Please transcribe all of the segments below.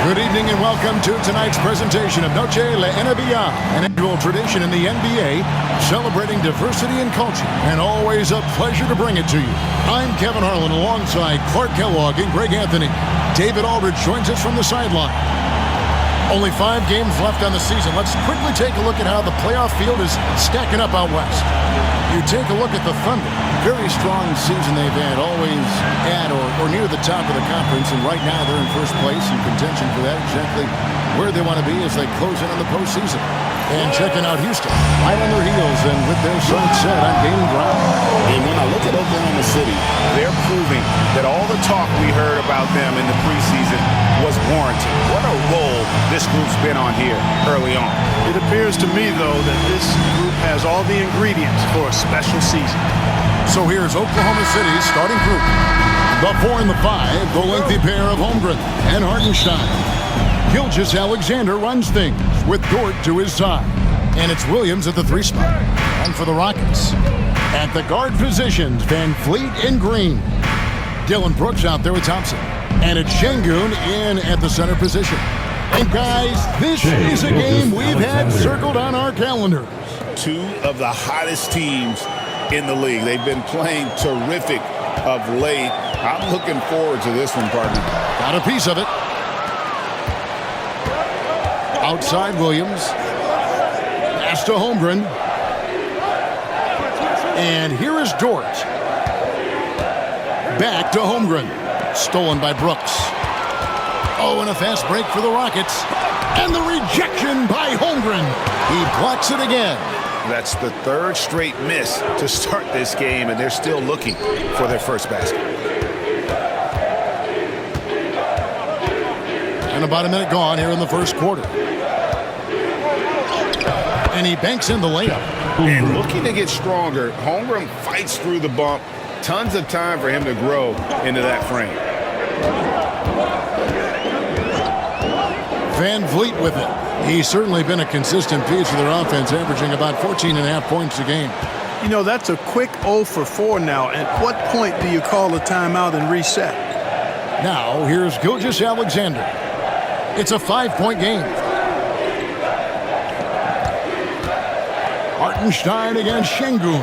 Good evening and welcome to tonight's presentation of Noche La NBA, an annual tradition in the NBA, celebrating diversity and culture, and always a pleasure to bring it to you. I'm Kevin Harlan alongside Clark Kellogg and Greg Anthony. David Aldridge joins us from the sideline. Only 5 games left on the season. Let's quickly take a look at how the playoff field is stacking up out west. You take a look at the Thunder. Very strong season they've had, always at or near the top of the conference, and right now they're in first place in contention for that, exactly where they want to be as they close in on the postseason. And checking out Houston, right on their heels, and with their sights set on gaining ground. And when I look at Oklahoma City, they're proving that all the talk we heard about them in the preseason was warranted. What a role this group's been on here early on. It appears to me, though, that this group has all the ingredients for a special season. So here's Oklahoma City's starting group. The 4 and the 5, the lengthy pair of Holmgren and Hartenstein. Gilgeous-Alexander runs things with Dort to his side. And it's Williams at the 3 spot. And for the Rockets, at the guard positions, Van Fleet and Green. Dylan Brooks out there with Thompson. And it's Şengün in at the center position. And guys, this is a game we've had circled on our calendars. 2 of the hottest teams in the league. They've been playing terrific of late. I'm looking forward to this one, partner. Got a piece of it. Outside Williams. Pass to Holmgren. And here is Dort. Back to Holmgren. Stolen by Brooks. Oh, and a fast break for the Rockets. And the rejection by Holmgren. He blocks it again. That's the 3rd straight miss to start this game, and they're still looking for their first basket. And about a minute gone here in the first quarter. And he banks in the layup. And looking to get stronger, Holmgren fights through the bump. Tons of time for him to grow into that frame. Van Vliet with it. He's certainly been a consistent piece of their offense, averaging about 14.5 points a game. You know, that's a quick 0 for 4 now. At what point do you call a timeout and reset? Now, here's Gilgeous-Alexander. It's a 5-point game. Hartenstein against Şengün.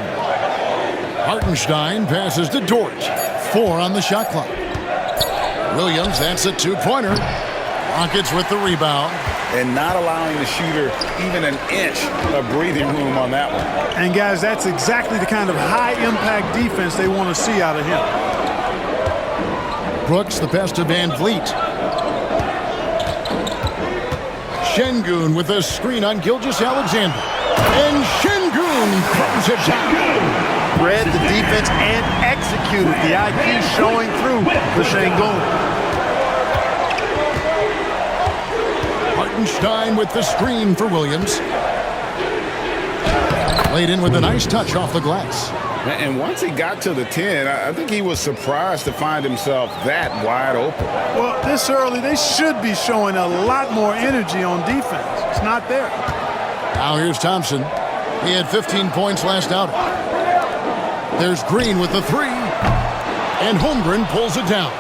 Hartenstein passes to Dort. 4 on the shot clock. Williams, that's a 2-pointer. Rockets with the rebound. And not allowing the shooter even an inch of breathing room on that one. And, guys, that's exactly the kind of high-impact defense they want to see out of him. Brooks, the pass to Van Vliet. Şengün with a screen on Gilgeous-Alexander. And Şengün throws it down. Read the defense and executed. The IQ showing through for Şengün. Hartenstein with the screen for Williams. Laid in with a nice touch off the glass. And once he got to the 10, I think he was surprised to find himself that wide open. Well, this early, they should be showing a lot more energy on defense. It's not there. Now here's Thompson. He had 15 points last outing. There's Green with the 3. And Holmgren pulls it down.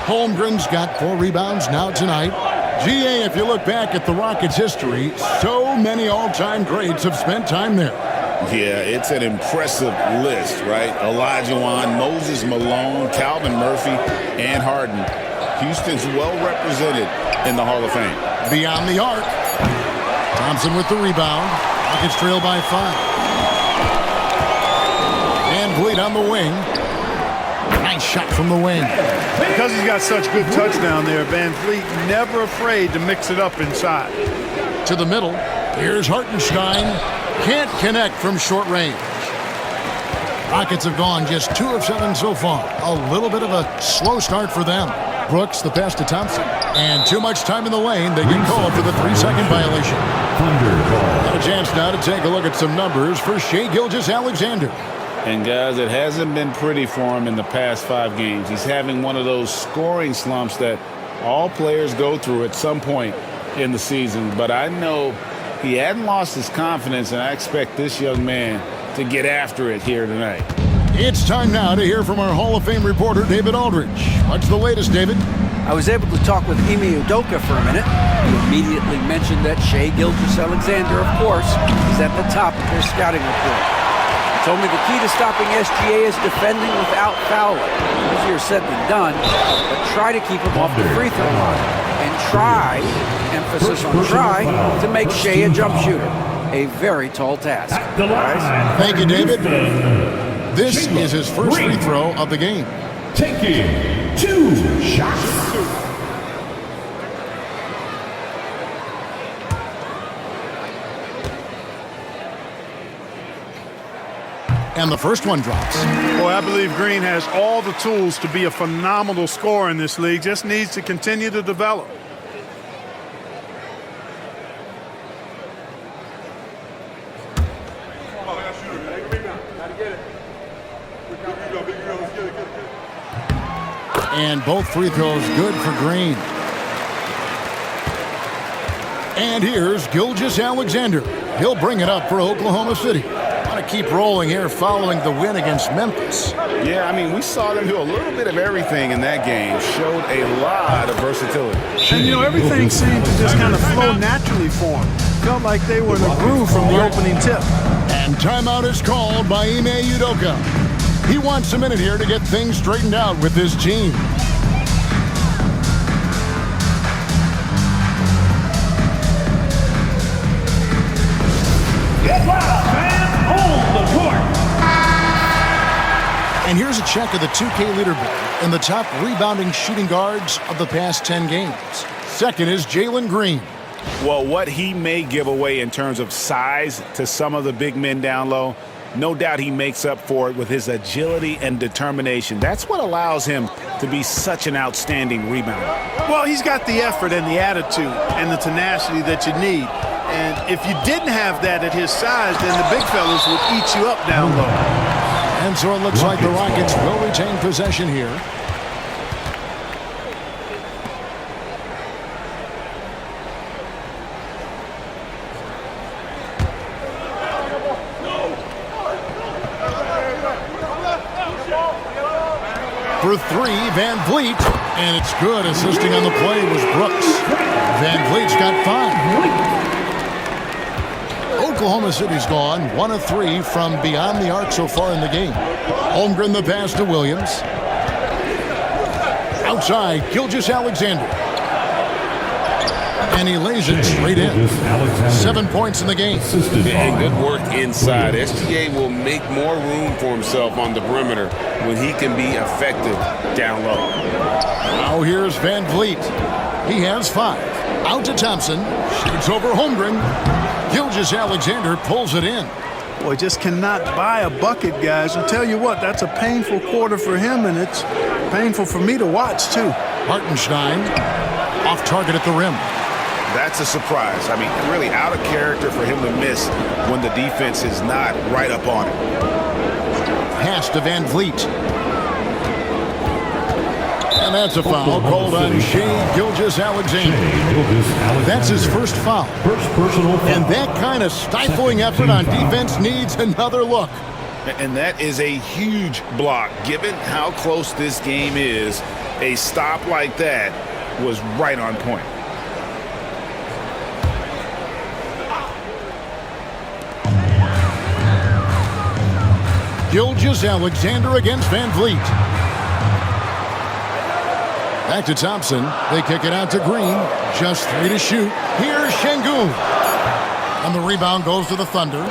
Holmgren's got 4 rebounds now tonight. GA, if you look back at the Rockets' history, so many all-time greats have spent time there. Yeah, it's an impressive list, right? Olajuwon, Moses Malone, Calvin Murphy, and Harden. Houston's well represented in the Hall of Fame. Beyond the arc. Thompson with the rebound. Rockets trail by 5. And Vliet on the wing. Nice shot from the wing. Because he's got such good touch down there, Van Fleet never afraid to mix it up inside. To the middle. Here's Hartenstein. Can't connect from short range. Rockets have gone just 2 of 7 so far. A little bit of a slow start for them. Brooks, the pass to Thompson. And too much time in the lane. They get called for the 3-second violation. Got a chance now to take a look at some numbers for Shai Gilgeous-Alexander. And, guys, it hasn't been pretty for him in the past 5 games. He's having one of those scoring slumps that all players go through at some point in the season. But I know he hadn't lost his confidence, and I expect this young man to get after it here tonight. It's time now to hear from our Hall of Fame reporter, David Aldridge. What's the latest, David? I was able to talk with Ime Udoka for a minute. He immediately mentioned that Shai Gilgeous-Alexander, of course, is at the top of their scouting report. He told me the key to stopping SGA is defending without fouling. Easier said than done, but try to keep him off the free throw line. And try, emphasis on try, to make Shai a jump shooter. A very tall task. Thank you, David. This is his first free throw of the game. Taking 2 shots. And the first one drops. Boy, I believe Green has all the tools to be a phenomenal scorer in this league. Just needs to continue to develop. And both free throws good for Green. And here's Gilgeous-Alexander. He'll bring it up for Oklahoma City. Want to keep rolling here following the win against Memphis. Yeah, I mean, we saw them do a little bit of everything in that game. Showed a lot of versatility. And, you know, everything seemed to just kind of flow naturally for them. Felt like they were in a groove from the opening tip. And timeout is called by Ime Udoka. He wants a minute here to get things straightened out with his team. Get loud, fans, on the court. And here's a check of the 2K leaderboard and the top rebounding shooting guards of the past 10 games. Second is Jalen Green. Well, what he may give away in terms of size to some of the big men down low, no doubt he makes up for it with his agility and determination. That's what allows him to be such an outstanding rebounder. Well, he's got the effort and the attitude and the tenacity that you need. And if you didn't have that at his size, then the big fellas would eat you up down low. And so it looks like the Rockets will retain possession here. For three, Van Vliet, and it's good. Assisting on the play was Brooks. Van Vliet's got 5. Oklahoma City's gone 1 of 3 from beyond the arc so far in the game. Holmgren the pass to Williams. Outside, Gilgeous-Alexander. And he lays it straight in. 7 points in the game. And good work inside. SGA will make more room for himself on the perimeter when he can be effective down low. Now here's Van Vliet. He has 5. Out to Thompson. Shoots over Holmgren. Gilgeous-Alexander pulls it in. Boy, just cannot buy a bucket, guys. I'll tell you what, that's a painful quarter for him, and it's painful for me to watch, too. Hartenstein off target at the rim. That's a surprise. I mean, really out of character for him to miss when the defense is not right up on it. Pass to Van Vliet. And that's a foul called on Shai Gilgeous-Alexander. That's his first foul. And that kind of stifling effort on defense needs another look. And that is a huge block. Given how close this game is, a stop like that was right on point. Gilgeous-Alexander against Van Vliet. Back to Thompson. They kick it out to Green. Just 3 to shoot. Here's Şengün. And the rebound goes to the Thunder.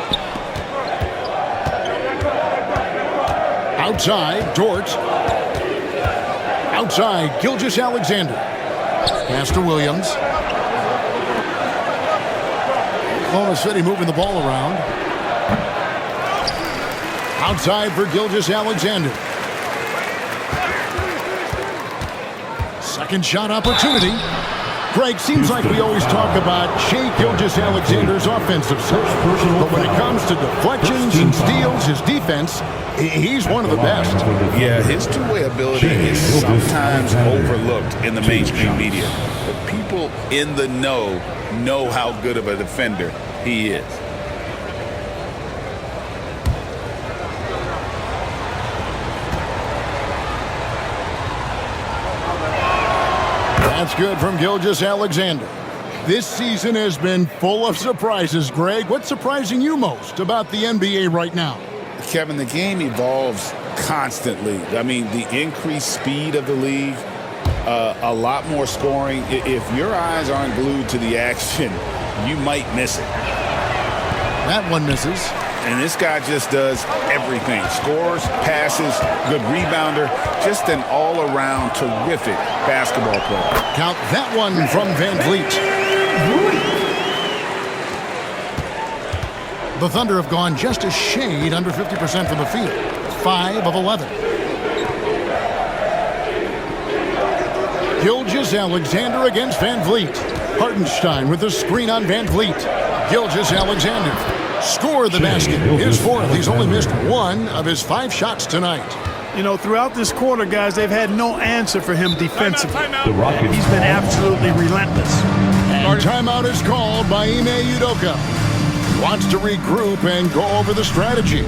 Outside, Dort. Outside, Gilgeous-Alexander. Pass to Williams. Oklahoma City moving the ball around. Outside for Gilgeous-Alexander. Second shot opportunity. Greg, seems like we always talk about Shai Gilgeous-Alexander's offensive side. But when it comes to deflections and steals, his defense, he's one of the best. Yeah, his two-way ability is sometimes overlooked in the mainstream media. But people in the know how good of a defender he is. That's good from Gilgeous-Alexander. This season has been full of surprises, Greg. What's surprising you most about the NBA right now? Kevin, the game evolves constantly. I mean, the increased speed of the league, a lot more scoring. If your eyes aren't glued to the action, you might miss it. That one misses. And this guy just does everything. Scores, passes, good rebounder, just an all-around terrific basketball player. Count that one from Van Vliet. The Thunder have gone just a shade under 50% from the field. 5 of 11. Gilgeous-Alexander against Van Vliet. Hartenstein with the screen on Van Vliet. Gilgeous-Alexander scored the basket. His fourth. He's only missed 1 of his 5 shots tonight. You know, throughout this quarter, guys, they've had no answer for him defensively. The Rockets. He's been absolutely relentless. And timeout is called by Ime Udoka. Wants to regroup and go over the strategy.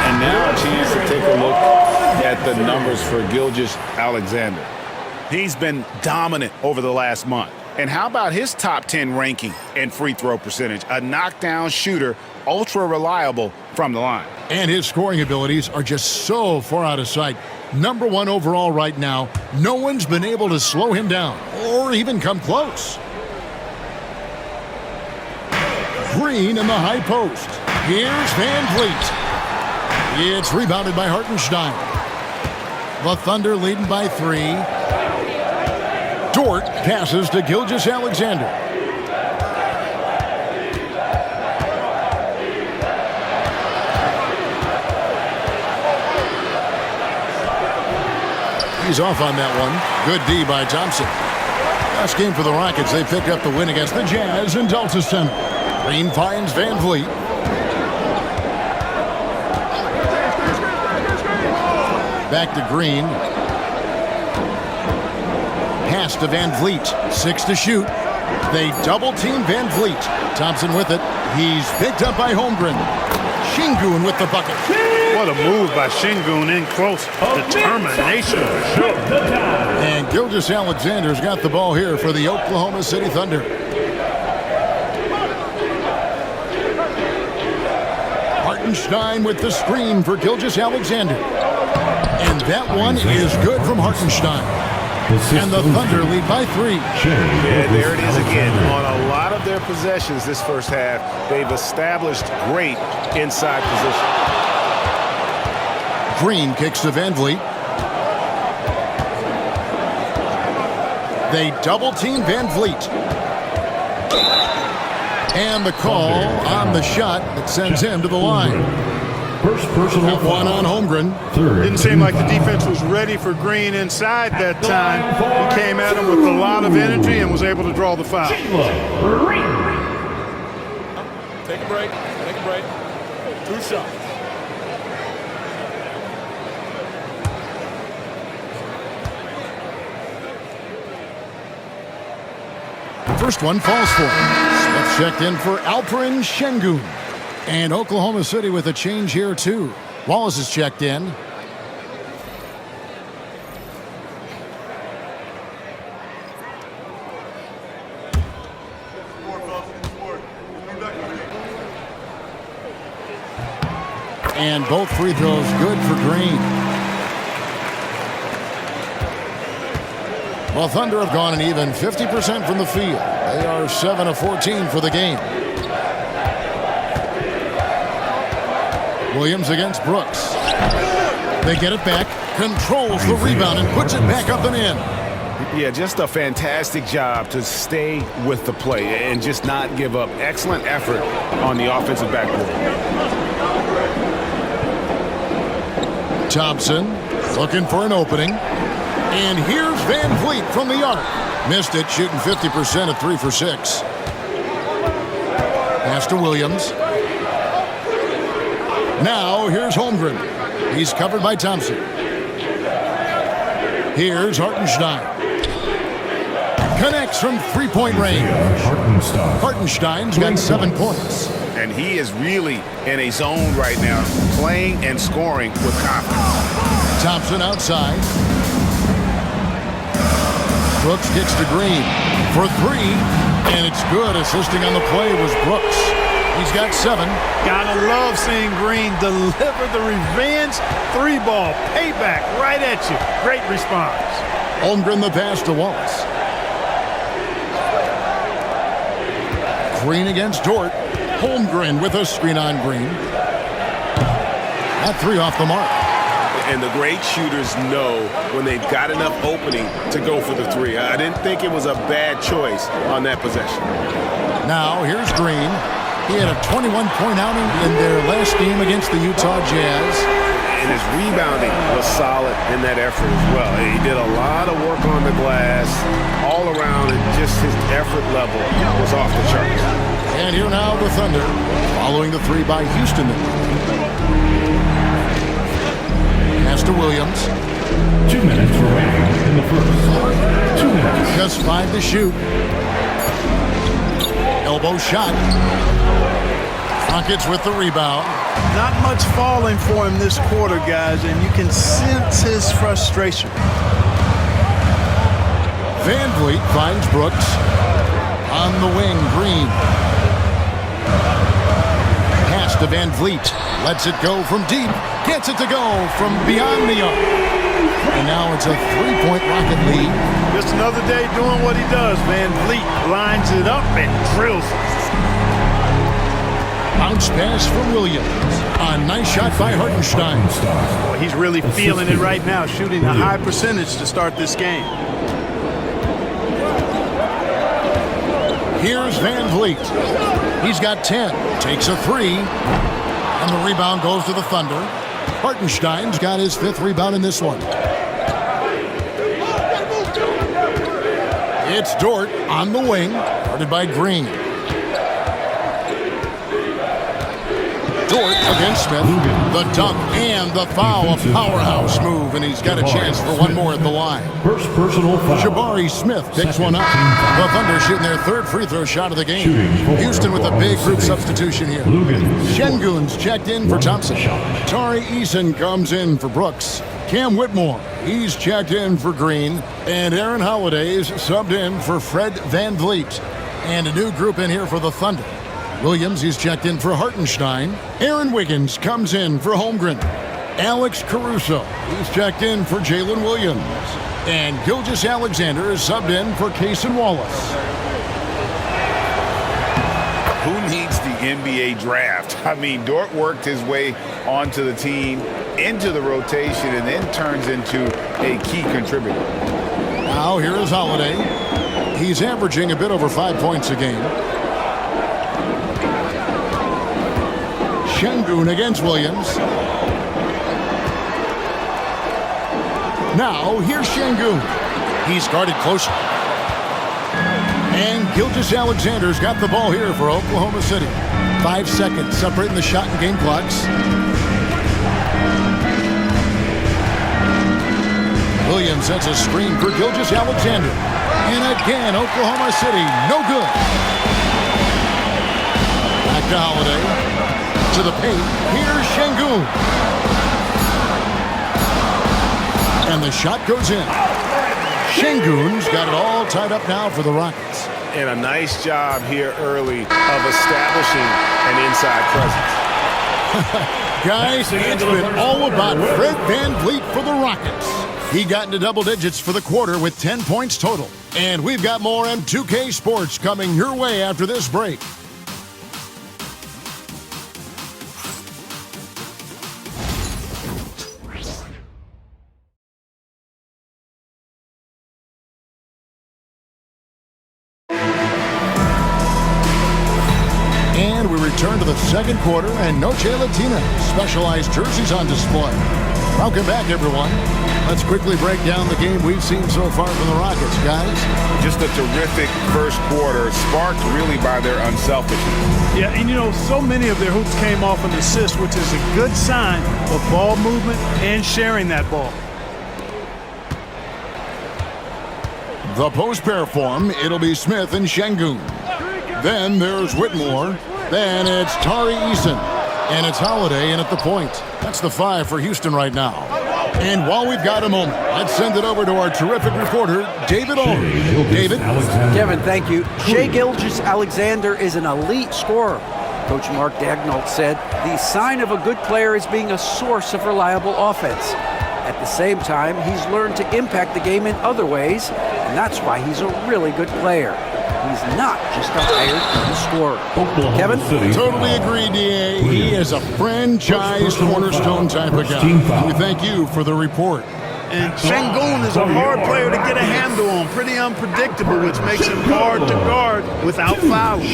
And now a chance to take a look at the numbers for Gilgeous-Alexander. He's been dominant over the last month. And how about his top 10 ranking and free throw percentage? A knockdown shooter, ultra reliable from the line. And his scoring abilities are just so far out of sight. Number 1 overall right now. No one's been able to slow him down or even come close. Green in the high post. Here's Van Vliet. It's rebounded by Hartenstein. The Thunder leading by 3. Dort passes to Gilgeous-Alexander. He's off on that one. Good D by Thompson. Last game for the Rockets, they picked up the win against the Jazz in Delta Center. Green finds Van Vliet. Back to Green. Pass to Van Vliet. 6 to shoot. They double-team Van Vliet. Thompson with it. He's picked up by Holmgren. Şengün with the bucket. What a move by Şengün in close. Determination for sure. And Gilgeous-Alexander's got the ball here for the Oklahoma City Thunder. Hartenstein with the screen for Gilgeous-Alexander. And that one is good from Hartenstein. And the Thunder lead by 3. Yeah, there it is again. On a lot of their possessions this first half, they've established great inside position. Green kicks to Van Vliet. They double-team Van Vliet. And the call on the shot that sends him to the line. First personal That one on Holmgren. Didn't seem like the defense was ready for Green inside that time. He came at him with a lot of energy and was able to draw the foul. Take a break. Take a break. 2 shots. First one falls for him. Smith checked in for Alperen Şengün. And Oklahoma City with a change here, too. Wallace is checked in. And both free throws good for Green. Well, Thunder have gone an even 50% from the field. They are 7 of 14 for the game. Williams against Brooks. They get it back, controls the rebound, and puts it back up and in. Yeah, just a fantastic job to stay with the play and just not give up. Excellent effort on the offensive backboard. Thompson looking for an opening. And here's Van Vliet from the arc. Missed it, shooting 50% at 3 for 6. Pass to Williams. Now here's Holmgren. He's covered by Thompson. Here's Hartenstein. Connects from three-point range. Hartenstein's got 7 points. And he is really in a zone right now, playing and scoring with confidence. Thompson outside. Brooks kicks to Green for 3, and it's good. Assisting on the play was Brooks. He's got 7. Gotta love seeing Green deliver the revenge 3-ball. Payback right at you. Great response. Holmgren the pass to Wallace. Green against Dort. Holmgren with a screen on Green. That 3 off the mark. And the great shooters know when they've got enough opening to go for the 3. I didn't think it was a bad choice on that possession. Now here's Green. He had a 21-point outing in their last game against the Utah Jazz. And his rebounding was solid in that effort as well. He did a lot of work on the glass all around, and just his effort level was off the charts. And here now the Thunder, following the 3 by Houston. Pass to Williams. 2 minutes remaining in the first. 2 minutes. Just 5 to shoot. Elbow shot. Rockets with the rebound. Not much falling for him this quarter, guys, and you can sense his frustration. Van Vliet finds Brooks. On the wing, Green. Pass to Van Vliet. Lets it go from deep. Gets it to go from beyond the arc. And now it's a 3-point Rocket lead. Just another day doing what he does. Van Vliet lines it up and drills it. Bounce pass for Williams. A nice shot by Hartenstein. Boy, he's really feeling it right now, shooting a high percentage to start this game. Here's Van Vliet. He's got 10. Takes a 3. And the rebound goes to the Thunder. Hartenstein's got his 5th rebound in this one. It's Dort on the wing, guarded by Green. Dort against Smith. The dunk and the foul. A powerhouse move, and he's got a chance for one more at the line. First personal foul. Jabari Smith picks one up. The Thunder shooting their 3rd free throw shot of the game. Houston with a big group substitution here. Şengün's checked in for Thompson. Tari Eason comes in for Brooks. Cam Whitmore, he's checked in for Green. And Aaron Holiday's subbed in for Fred Van Vliet. And a new group in here for the Thunder. Williams, he's checked in for Hartenstein. Aaron Wiggins comes in for Holmgren. Alex Caruso, he's checked in for Jalen Williams. And Gilgeous-Alexander is subbed in for Cason Wallace. Who needs the NBA draft? I mean, Dort worked his way onto the team, into the rotation, and then turns into a key contributor. Now here is Holiday. He's averaging a bit over 5 points a game. Şengün against Williams. Now, here's Şengün. He's guarded close. And Gilgeous-Alexander's got the ball here for Oklahoma City. 5 seconds separating the shot and game clocks. Williams sets a screen for Gilgeous-Alexander. And again, Oklahoma City, no good. Back to Holiday. To the paint. Here's Şengün. And the shot goes in. Şengün's got it all tied up now for the Rockets. And a nice job here early of establishing an inside presence. Guys, it's been all about Fred Van Vliet for the Rockets. He got into double digits for the quarter with 10 points total. And we've got more M2K Sports coming your way after this break. Return to the second quarter, and Noche Latina specialized jerseys on display. Welcome back, everyone. Let's quickly break down the game we've seen so far from the Rockets, guys. Just a terrific first quarter, sparked really by their unselfishness. Yeah, and you know, so many of their hoops came off an assist, which is a good sign of ball movement and sharing that ball. The post pair form, it'll be Smith and Şengün. Then there's Whitmore. Then it's Tari Eason. And it's Holiday in at the point. That's the 5 for Houston right now. And while we've got a moment, let's send it over to our terrific reporter, David Olney. David? Kevin, thank you. Shai Gilgeous-Alexander is an elite scorer. Coach Mark Daigneault said the sign of a good player is being a source of reliable offense. At the same time, he's learned to impact the game in other ways, and that's why he's a really good player. He's not just a hired scorer. Kevin? Totally agree, D.A. He is a franchise cornerstone type of guy. We thank you for the report. And Şengün is a hard player to get a handle on. Pretty unpredictable, which makes him hard to guard without fouling.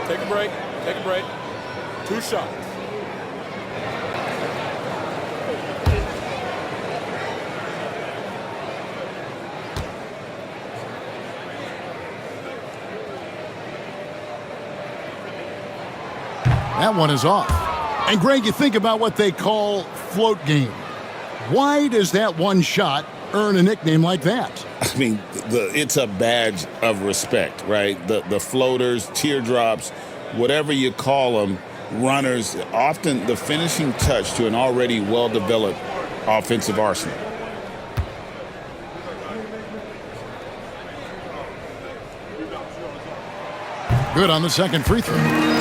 Take a break. Take a break. 2 shots. That one is off. And Greg, you think about what they call float game. Why does that one shot earn a nickname like that? I mean, it's a badge of respect, right? The floaters, teardrops, whatever you call them, runners, often the finishing touch to an already well-developed offensive arsenal. Good on the second free throw.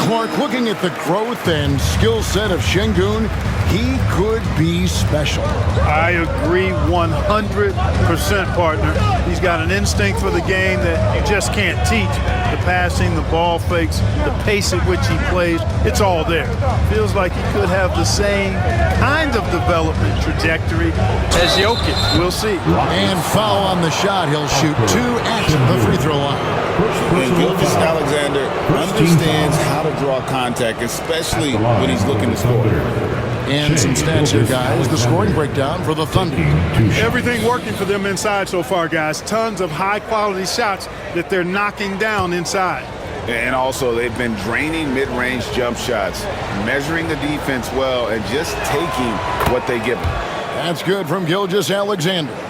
Clark, looking at the growth and skill set of Şengün, he could be special. I agree 100%, partner. He's got an instinct for the game that you just can't teach. The passing, the ball fakes, the pace at which he plays, it's all there. Feels like he could have the same kind of development trajectory as Jokic. We'll see. And foul on the shot. He'll shoot 2 at the free throw line. And Gilgeous-Alexander understands how to draw contact, especially when he's looking to score. And some stats here, guys. The scoring breakdown for the Thunder. Everything working for them inside so far, guys. Tons of high-quality shots that they're knocking down inside. And also, they've been draining mid-range jump shots, measuring the defense well, and just taking what they give them. That's good from Gilgeous-Alexander.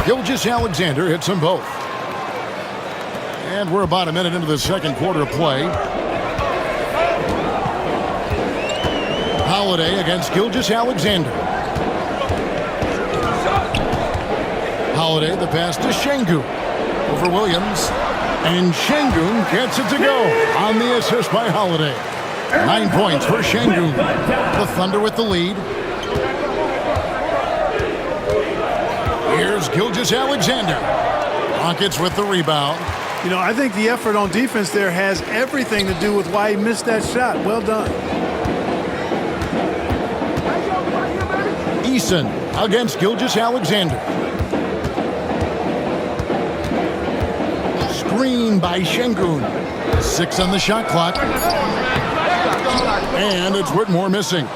Gilgeous-Alexander hits them both. And we're about a minute into the second quarter of play. Holiday against Gilgeous-Alexander. Holiday, the pass to Şengün. Over Williams. And Şengün gets it to go on the assist by Holiday. 9 points for Şengün. The Thunder with the lead. Here's Gilgeous-Alexander. Rockets with the rebound. You know, I think the effort on defense there has everything to do with why he missed that shot. Well done. Eason against Gilgeous-Alexander. Screen by Şengün. 6 on the shot clock. And it's Whitmore missing.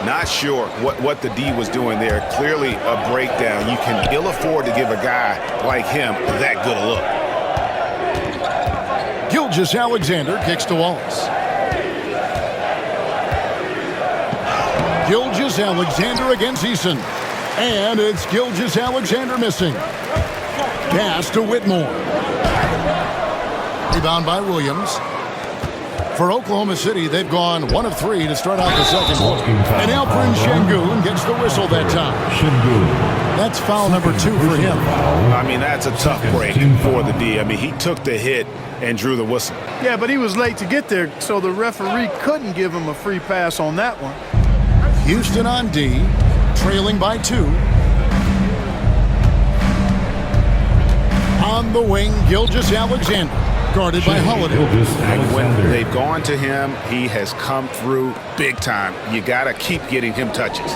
Not sure what the D was doing there. Clearly a breakdown. You can ill afford to give a guy like him that good a look. Gilgeous-Alexander kicks to Wallace. Gilgeous-Alexander against Eason. And it's Gilgeous-Alexander missing. Pass to Whitmore. Rebound by Williams. For Oklahoma City, they've gone 1 of 3 to start out the second quarter. And Alperen Şengün gets the whistle that time. That's foul number 2 for him. I mean, that's a tough break for the D. I mean, he took the hit and drew the whistle. Yeah, but he was late to get there, so the referee couldn't give him a free pass on that one. Houston on D, trailing by 2. On the wing, Gilgeous-Alexander, guarded by Holiday. And when they've gone to him, he has come through big time. You got to keep getting him touches.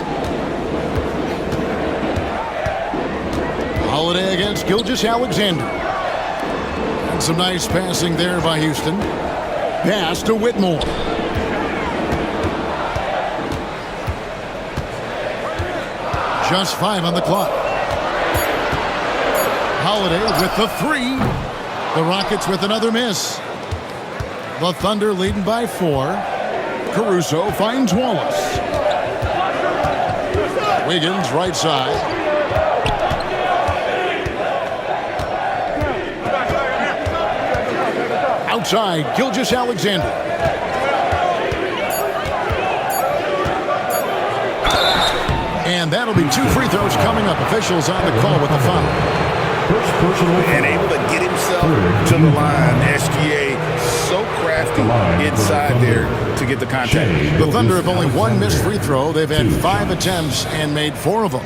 Holiday against Gilgeous-Alexander. And some nice passing there by Houston. Pass to Whitmore. Just 5 on the clock. Holiday with the 3. The Rockets with another miss. The Thunder leading by 4. Caruso finds Wallace. Wiggins right side. Outside, Gilgeous-Alexander. And that'll be 2 free throws coming up. Officials on the call with the foul. And able to get himself to the line. SGA so crafty inside there to get the contact. The Thunder have only 1 missed free throw. They've had 5 attempts and made 4 of them.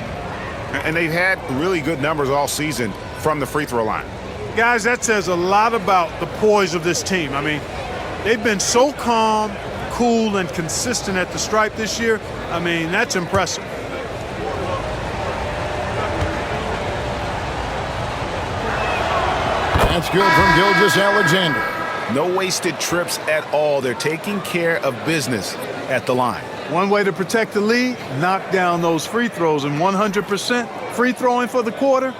And they've had really good numbers all season from the free throw line. Guys, that says a lot about the poise of this team. I mean, they've been so calm, cool, and consistent at the stripe this year. I mean, that's impressive. That's good from Gilgeous-Alexander. No wasted trips at all. They're taking care of business at the line. One way to protect the lead, knock down those free throws, and 100% free throwing for the quarter,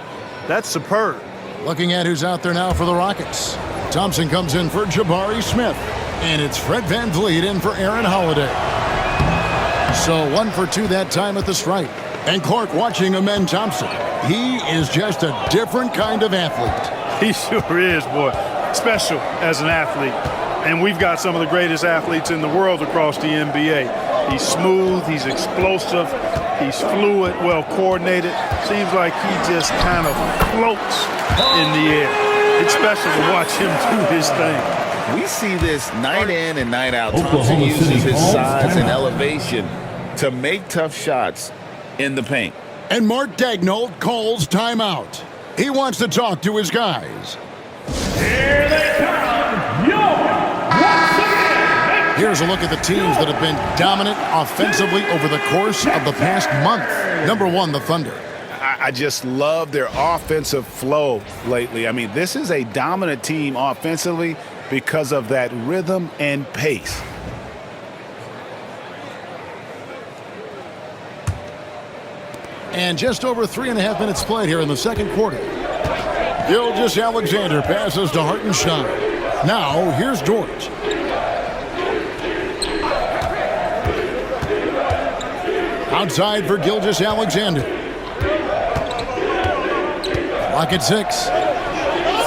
that's superb. Looking at who's out there now for the Rockets. Thompson comes in for Jabari Smith. And it's Fred VanVleet in for Aaron Holiday. So 1 for 2 that time at the stripe. And Clark watching Amen Thompson. He is just a different kind of athlete. He sure is, boy. Special as an athlete. And we've got some of the greatest athletes in the world across the NBA. He's smooth, he's explosive, he's fluid, well coordinated. Seems like he just kind of floats in the air. It's special to watch him do his thing. We see this night in and night out. Thompson uses his size and elevation to make tough shots in the paint. And Mark Daigneault calls timeout. He wants to talk to his guys. Here they come. Once again. Here's a look at the teams that have been dominant offensively over the course of the past month. Number 1, the Thunder. I just love their offensive flow lately. I mean, this is a dominant team offensively because of that rhythm and pace. And just over 3.5 minutes played here in the second quarter. Gilgeous-Alexander passes to Hartenstein. Now, here's George. Outside for Gilgeous-Alexander. Clock at 6.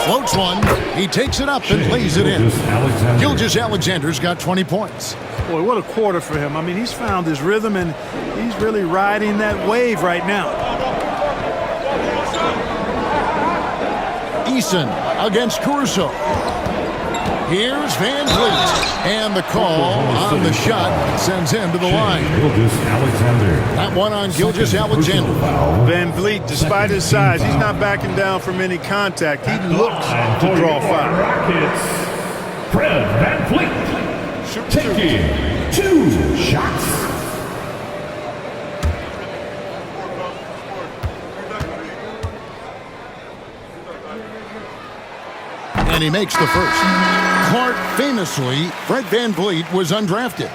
Floats one. He takes it up and lays it in. Gilgeous-Alexander's got 20 points. Boy, what a quarter for him. I mean, he's found his rhythm, and he's really riding that wave right now. Eason against Caruso. Here's VanVleet. And the call on the shot sends him to the line. That one on Gilgeous-Alexander. VanVleet, despite his size, he's not backing down from any contact. He looks to draw foul. Rockets, Fred VanVleet taking 2 shots. And he makes the first. Clark, famously, Fred VanVleet was undrafted.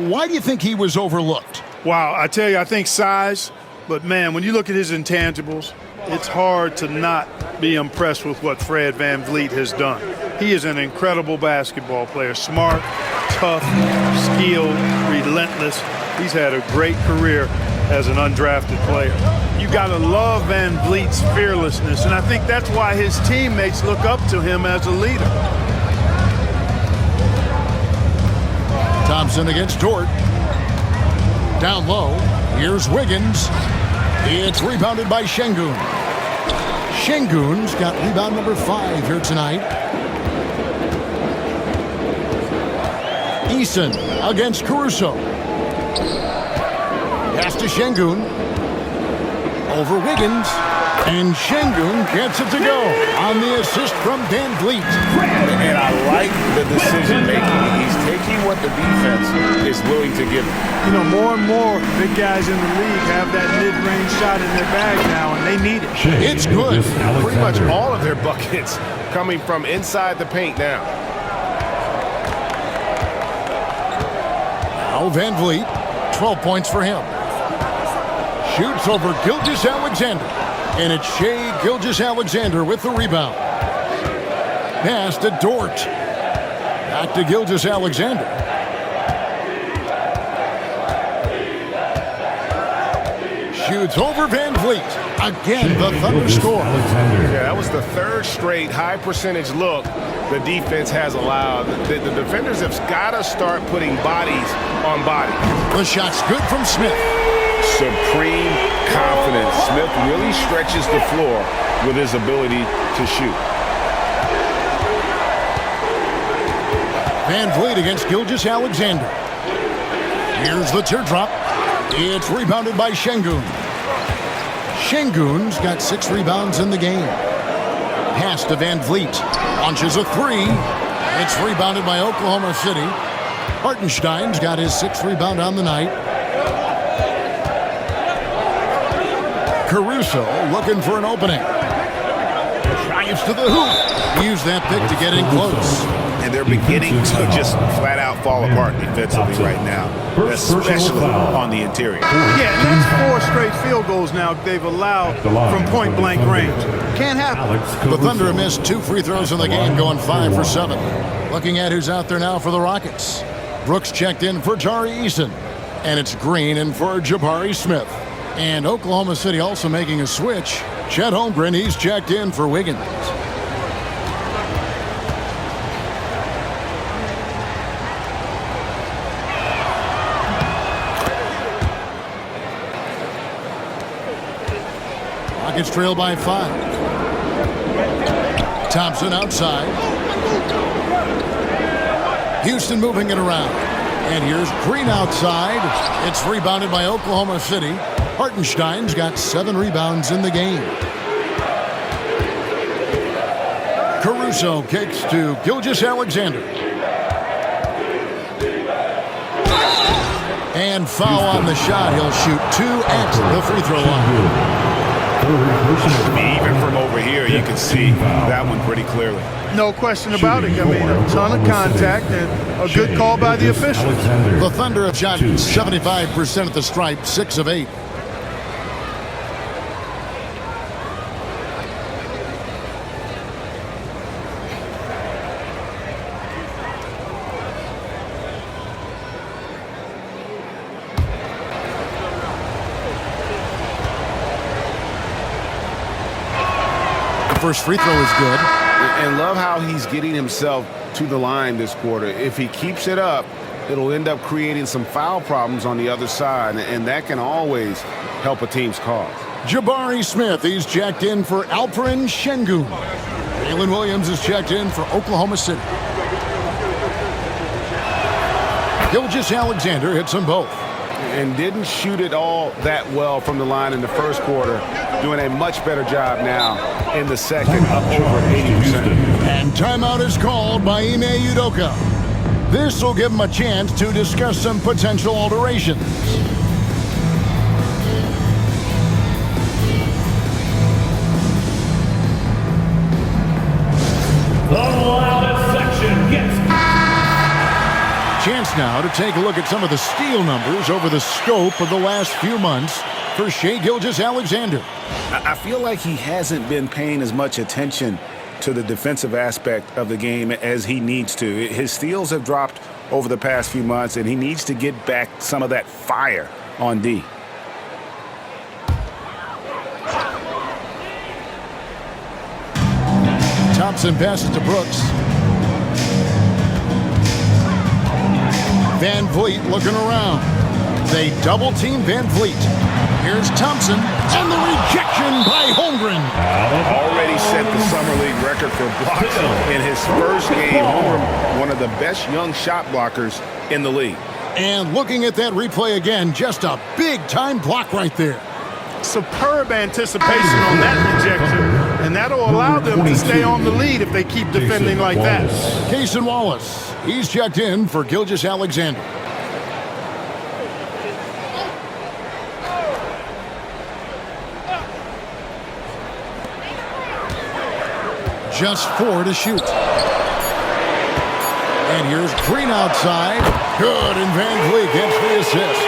Why do you think he was overlooked? Wow, I tell you, I think size, but man, when you look at his intangibles, it's hard to not be impressed with what Fred VanVleet has done. He is an incredible basketball player, smart, tough, skilled, relentless. He's had a great career as an undrafted player. You got to love VanVleet's fearlessness, and I think that's why his teammates look up to him as a leader. Thompson against Dort. Down low. Here's Wiggins. It's rebounded by Şengün. Şengün's got rebound number 5 here tonight. Eason against Caruso. Pass to Şengün. Over Wiggins. And Şengün gets it to go on the assist from VanVleet. And I like the decision making. He's taking what the defense is willing to give him. You know, more and more big guys in the league have that mid-range shot in their bag now, and they need it. It's good. Pretty much all of their buckets coming from inside the paint now. Now VanVleet, 12 points for him. shoots over Gilgeous-Alexander. And it's Shai Gilgeous-Alexander with the rebound. Pass to Dort. Back to Gilgeous-Alexander. Shoots over Van Vliet. Again, the Thunder score. Yeah, that was the third straight high percentage look the defense has allowed. The defenders have got to start putting bodies on bodies. The shot's good from Smith. Supreme confidence. Smith really stretches the floor with his ability to shoot. Van Vliet against Gilgeous-Alexander. Here's the teardrop. It's rebounded by Şengün. Şengün's got 6 rebounds in the game. Pass to Van Vliet. Launches a 3. It's rebounded by Oklahoma City. Hartenstein's got his 6th rebound on the night. Caruso looking for an opening. Drives to the hoop. Use that pick to get in close. And they're beginning to just flat out fall apart defensively right now, especially on the interior. Yeah, and that's 4 straight field goals now they've allowed from point-blank range. Can't happen. The Thunder missed 2 free throws in the game, going 5 for 7. Looking at who's out there now for the Rockets. Brooks checked in for Tari Eason. And it's Green in for Jabari Smith. And Oklahoma City also making a switch. Chet Holmgren, he's checked in for Wiggins. Rockets trail by 5. Thompson outside. Houston moving it around. And here's Green outside. It's rebounded by Oklahoma City. Hartenstein's got 7 rebounds in the game. Caruso kicks to Gilgeous-Alexander. And foul on the shot. He'll shoot 2 at the free throw line. Even from over here, you can see that one pretty clearly. No question about it. I mean, a ton of contact and a good call by the officials. The Thunder have shot 75% at the stripe, 6 of 8. First free throw is good. And love how he's getting himself to the line this quarter. If he keeps it up, it'll end up creating some foul problems on the other side, and that can always help a team's cause. Jabari Smith, he's checked in for Alperen Şengün. Jalen Williams is checked in for Oklahoma City. Gilgeous-Alexander hits them both. And didn't shoot it all that well from the line in the first quarter. Doing a much better job now in the second, up over 80%. And timeout is called by Ime Udoka. This will give him a chance to discuss some potential alterations. The loudest section gets. Chance now to take a look at some of the steal numbers over the scope of the last few months for Shai Gilgeous-Alexander. I feel like he hasn't been paying as much attention to the defensive aspect of the game as he needs to. His steals have dropped over the past few months, and he needs to get back some of that fire on D. Thompson passes to Brooks. Van Vliet looking around. They double-team Van Vliet. Here's Thompson, and the rejection by Holmgren. Already set the Summer League record for blocks in his first game. Holmgren, one of the best young shot blockers in the league. And looking at that replay again, just a big-time block right there. Superb anticipation on that rejection, and that'll allow them to stay on the lead if they keep defending like that. Cason Wallace, he's checked in for Gilgeous-Alexander. Just 4 to shoot. And here's Green outside. Good, and Van Vliet gets the assist.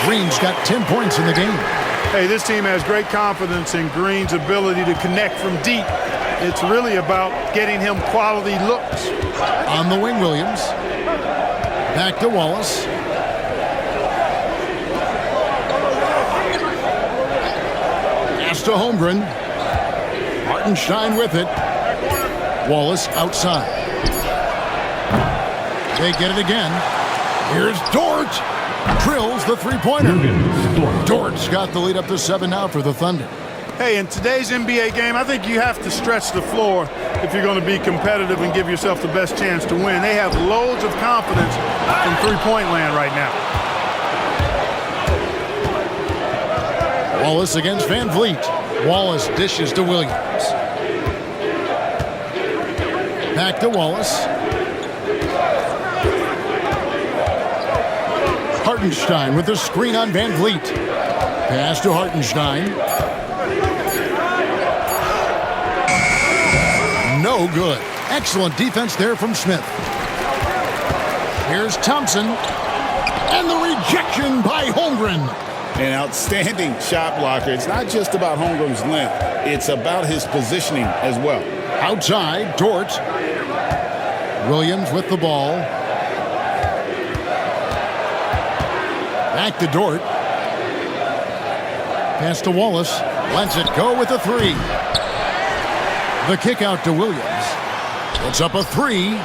Green's got 10 points in the game. Hey, this team has great confidence in Green's ability to connect from deep. It's really about getting him quality looks. On the wing, Williams. Back to Wallace. Pass to Holmgren. Hartenstein with it. Wallace outside. They get it again. Here's Dort. Drills the three-pointer. Dort's got the lead up to 7 now for the Thunder. Hey, in today's NBA game, I think you have to stretch the floor if you're going to be competitive and give yourself the best chance to win. They have loads of confidence from three-point land right now. Wallace against Van Vliet. Wallace dishes to Williams. Back to Wallace. Hartenstein with the screen on Van Vliet. Pass to Hartenstein. No good. Excellent defense there from Smith. Here's Thompson. And the rejection by Holmgren. An outstanding shot blocker. It's not just about Holmgren's length. It's about his positioning as well. Outside, Dort. Williams with the ball. Back to Dort. Pass to Wallace. Lets it go with a three. The kick out to Williams. It's up a three.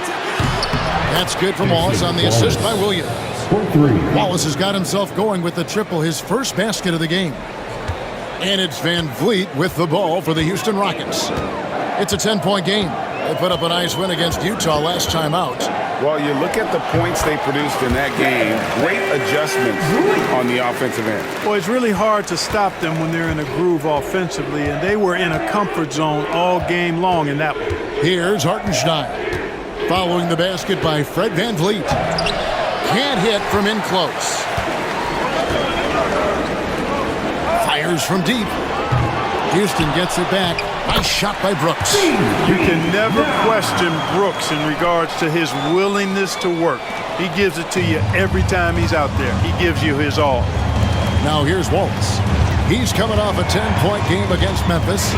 That's good from Wallace on the assist by Williams. Wallace has got himself going with the triple, his first basket of the game. And it's Van Vliet with the ball for the Houston Rockets. It's a 10-point game. They put up a nice win against Utah last time out. Well, you look at the points they produced in that game. Great adjustments on the offensive end. Well, it's really hard to stop them when they're in a groove offensively, and they were in a comfort zone all game long in that one. Here's Hartenstein. Following the basket by Fred Van Vliet. Can't hit from in close. Fires from deep. Houston gets it back. Nice shot by Brooks. You can never question Brooks in regards to his willingness to work. He gives it to you every time he's out there. He gives you his all. Now here's Wallace. He's coming off a 10-point game against Memphis.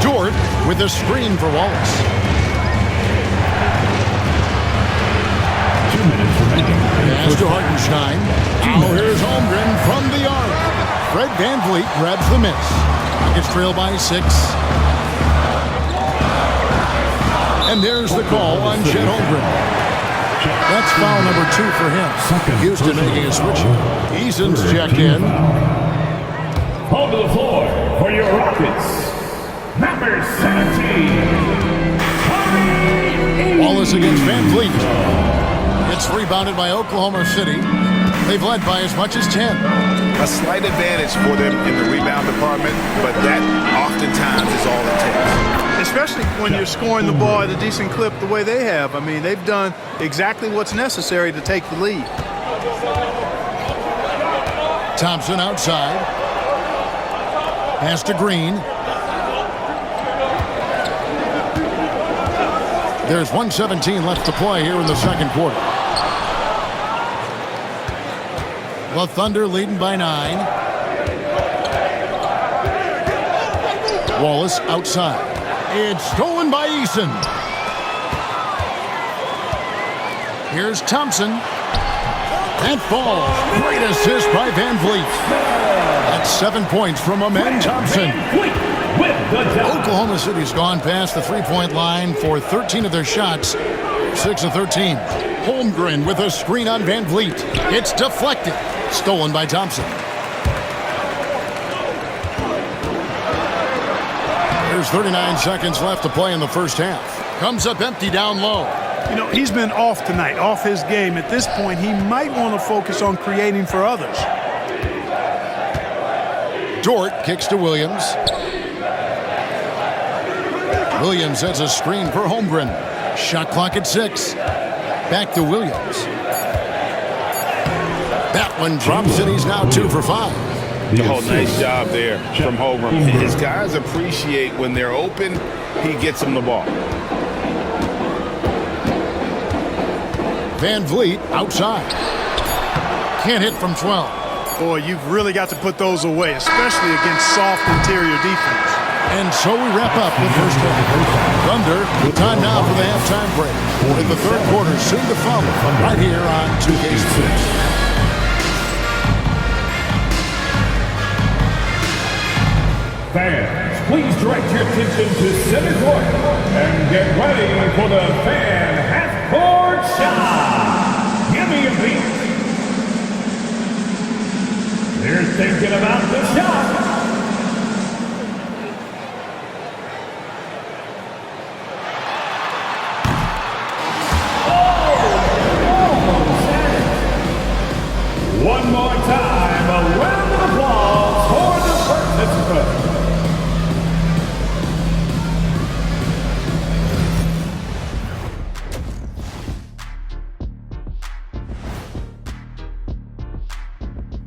Dort with a screen for Wallace. 2 minutes remaining. Pass to Hartenstein. Now here's Holmgren from the arc. Fred Van Vliet grabs the miss. It's trailed by 6. And there's the call on Chet Holmgren. That's foul number 2 for him. Houston making a switch. Eason's checked in. On the floor for your Rockets, number 17. Wallace against Van Vliet. It's rebounded by Oklahoma City. They've led by as much as 10. A slight advantage for them in the rebound department, but that oftentimes is all it takes. Especially when you're scoring the ball at a decent clip the way they have. I mean, they've done exactly what's necessary to take the lead. Thompson outside. Pass to Green. There's 1:17 left to play here in the second quarter. The Thunder leading by 9. Wallace outside. It's stolen by Eason. Here's Thompson. And falls. Great assist by Van Vliet. That's 7 points from Amen Thompson. Oklahoma City's gone past the three-point line for 13 of their shots. 6 of 13. Holmgren with a screen on Van Vliet. It's deflected. Stolen by Thompson. There's 39 seconds left to play in the first half. Comes up empty down low. You know, he's been off tonight, off his game. At this point, he might want to focus on creating for others. Dort kicks to Williams. Williams has a screen for Holmgren. Shot clock at 6. Back to Williams. That one drops and he's now 2 for 5. Oh, nice job there from Holmgren. His guys appreciate when they're open, he gets them the ball. Van Vliet outside. Can't hit from 12. Boy, you've really got to put those away, especially against soft interior defense. And so we wrap up the first half. Thunder, time now for the halftime break. With the third quarter soon to follow, right here on 2K Sports. Fans, please direct your attention to center court and get ready for the fan half-court shot. Give me a beat. They're thinking about the shot. One more time, a round of applause for the participants.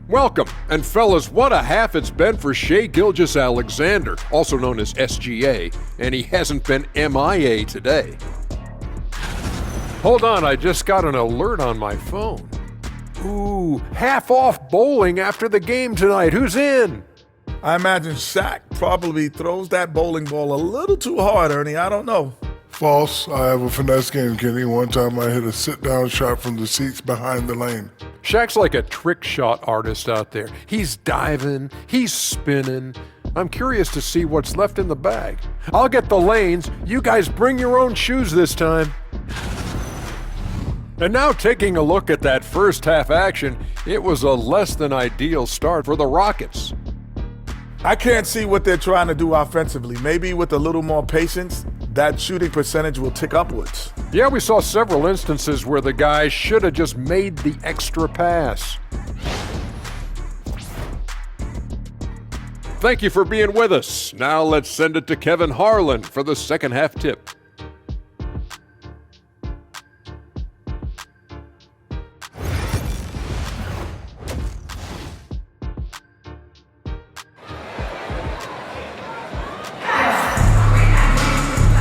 Welcome, and fellas, what a half it's been for Shai Gilgeous-Alexander, also known as SGA, and he hasn't been MIA today. Hold on, I just got an alert on my phone. Ooh, half off bowling after the game tonight. Who's in? I imagine Shaq probably throws that bowling ball a little too hard, Ernie. I don't know. False. I have a finesse game, Kenny. One time I hit a sit-down shot from the seats behind the lane. Shaq's like a trick shot artist out there. He's diving, he's spinning. I'm curious to see what's left in the bag. I'll get the lanes. You guys bring your own shoes this time. And now taking a look at that first half action, it was a less than ideal start for the Rockets. I can't see what they're trying to do offensively. Maybe with a little more patience, that shooting percentage will tick upwards. Yeah, we saw several instances where the guys should have just made the extra pass. Thank you for being with us. Now let's send it to Kevin Harlan for the second half tip.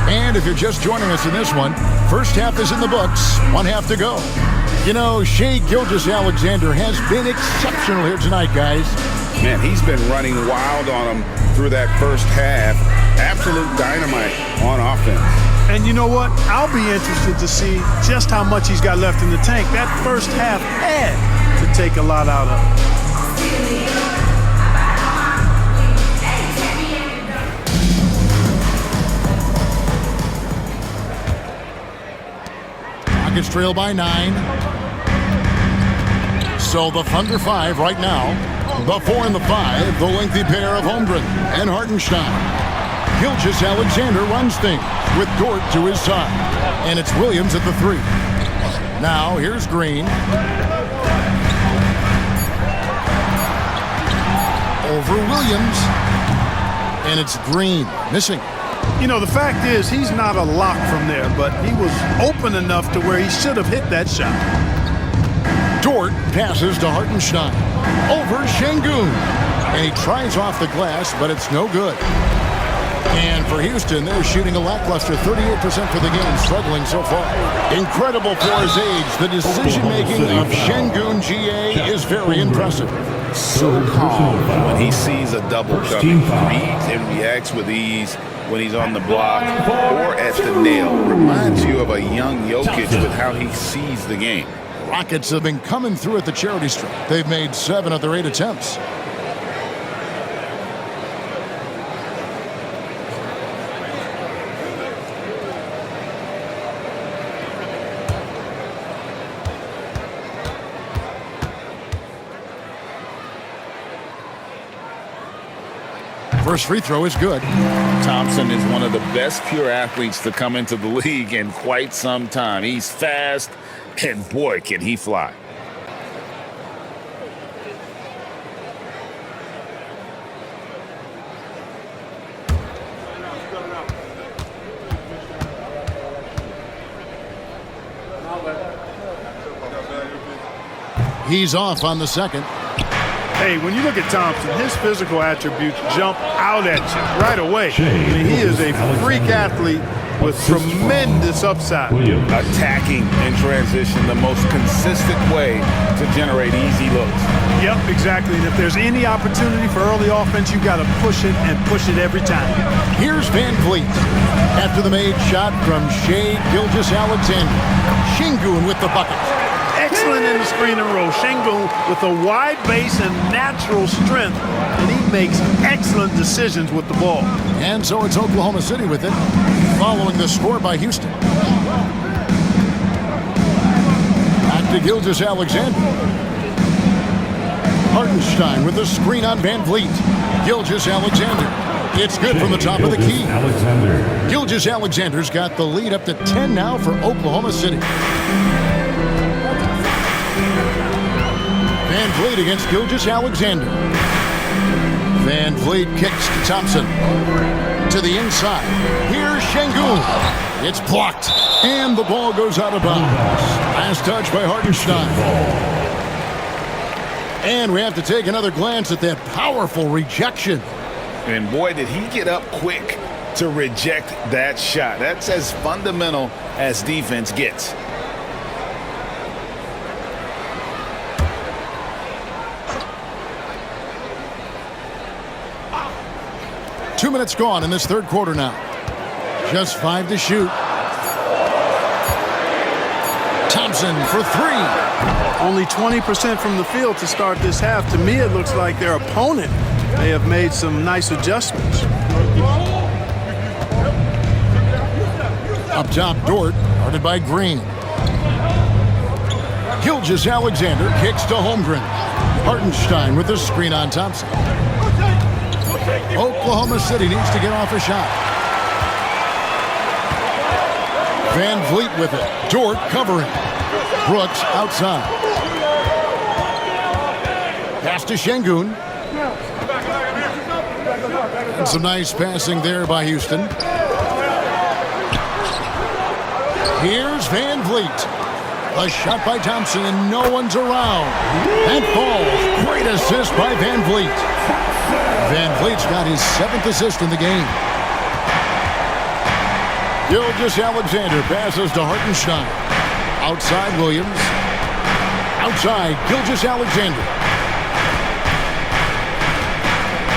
And if you're just joining us in this one, first half is in the books, one half to go. You know, Shai Gilgeous-Alexander has been exceptional here tonight, guys. Man, he's been running wild on them through that first half. Absolute dynamite on offense. And you know what? I'll be interested to see just how much he's got left in the tank. That first half had to take a lot out of him. Rockets trail by 9. So the Thunder 5 right now. The 4 and the 5, the lengthy pair of Holmgren and Hartenstein. Gilgeous-Alexander runs things with Dort to his side. And it's Williams at the 3. Now here's Green. Over Williams. And it's Green missing. You know, the fact is he's not a lock from there, but he was open enough to where he should have hit that shot. Dort passes to Hartenstein. Over Şengün. And he tries off the glass, but it's no good. And for Houston, they're shooting a lackluster 38% for the game, struggling so far. Incredible for his age. The decision-making of Şengün GA is very impressive. So calm when he sees a double coming. Reads and reacts with ease when he's on the block or at the nail. Reminds you of a young Jokic with how he sees the game. Rockets have been coming through at the charity stripe. They've made 7 of their 8 attempts. First free throw is good. Thompson is one of the best pure athletes to come into the league in quite some time. He's fast, and boy, can he fly. He's off on the second. Hey, when you look at Thompson, his physical attributes jump out at you right away. I mean, he is a freak athlete with tremendous upside. Attacking in transition, the most consistent way to generate easy looks. Yep, exactly. And if there's any opportunity for early offense, you got to push it and push it every time. Here's Van Vliet. After the made shot from Shai Gilgeous-Alexander. Şengün with the bucket. Excellent in the screen and roll. Şengün with a wide base and natural strength, and he makes excellent decisions with the ball. And so it's Oklahoma City with it, following the score by Houston. Back to Gilgeous-Alexander. Hartenstein with the screen on Van Vliet. Gilgeous-Alexander. It's good from the top of the key. Gilgeous-Alexander's got the lead up to 10 now for Oklahoma City. Van Vliet against Gilgeous-Alexander. Van Vliet kicks to Thompson. To the inside. Here's Şengün. It's blocked. And the ball goes out of bounds. Last touch by Hartenstein. And we have to take another glance at that powerful rejection. And boy, did he get up quick to reject that shot. That's as fundamental as defense gets. Two minutes gone in this third quarter now. Just 5 to shoot. Thompson for 3. Only 20% from the field to start this half. To me, it looks like their opponent may have made some nice adjustments. Up top, Dort, guarded by Green. Gilgeous-Alexander kicks to Holmgren. Hartenstein with the screen on Thompson. Oklahoma City needs to get off a shot. Van Vliet with it. Dort covering. Brooks outside. Pass to Şengün. And some nice passing there by Houston. Here's Van Vliet. A shot by Thompson and no one's around. And falls. Great assist by Van Vliet. Van Vliet's got his 7th assist in the game. Gilgeous-Alexander passes to Hartenstein. Outside Williams. Outside Gilgeous-Alexander.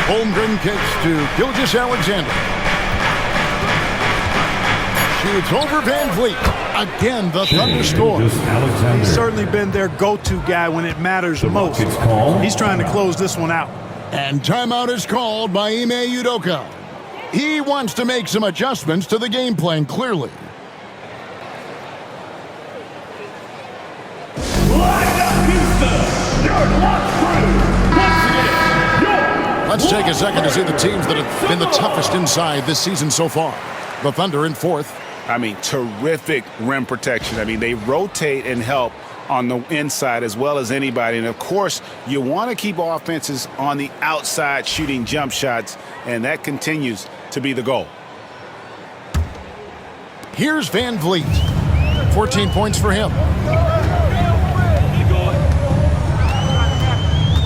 Holmgren kicks to Gilgeous-Alexander. Shoots over Van Vliet. Again, the Thunder score. He's certainly been their go-to guy when it matters most. He's trying to close this one out. And timeout is called by Ime Udoka. He wants to make some adjustments to the game plan, clearly. Let's take a second to see the teams that have been the toughest inside this season so far. The Thunder in 4th. I mean, terrific rim protection. I mean, they rotate and help on the inside as well as anybody. And, of course, you want to keep offenses on the outside shooting jump shots, and that continues to be the goal. Here's Van Vliet. 14 points for him.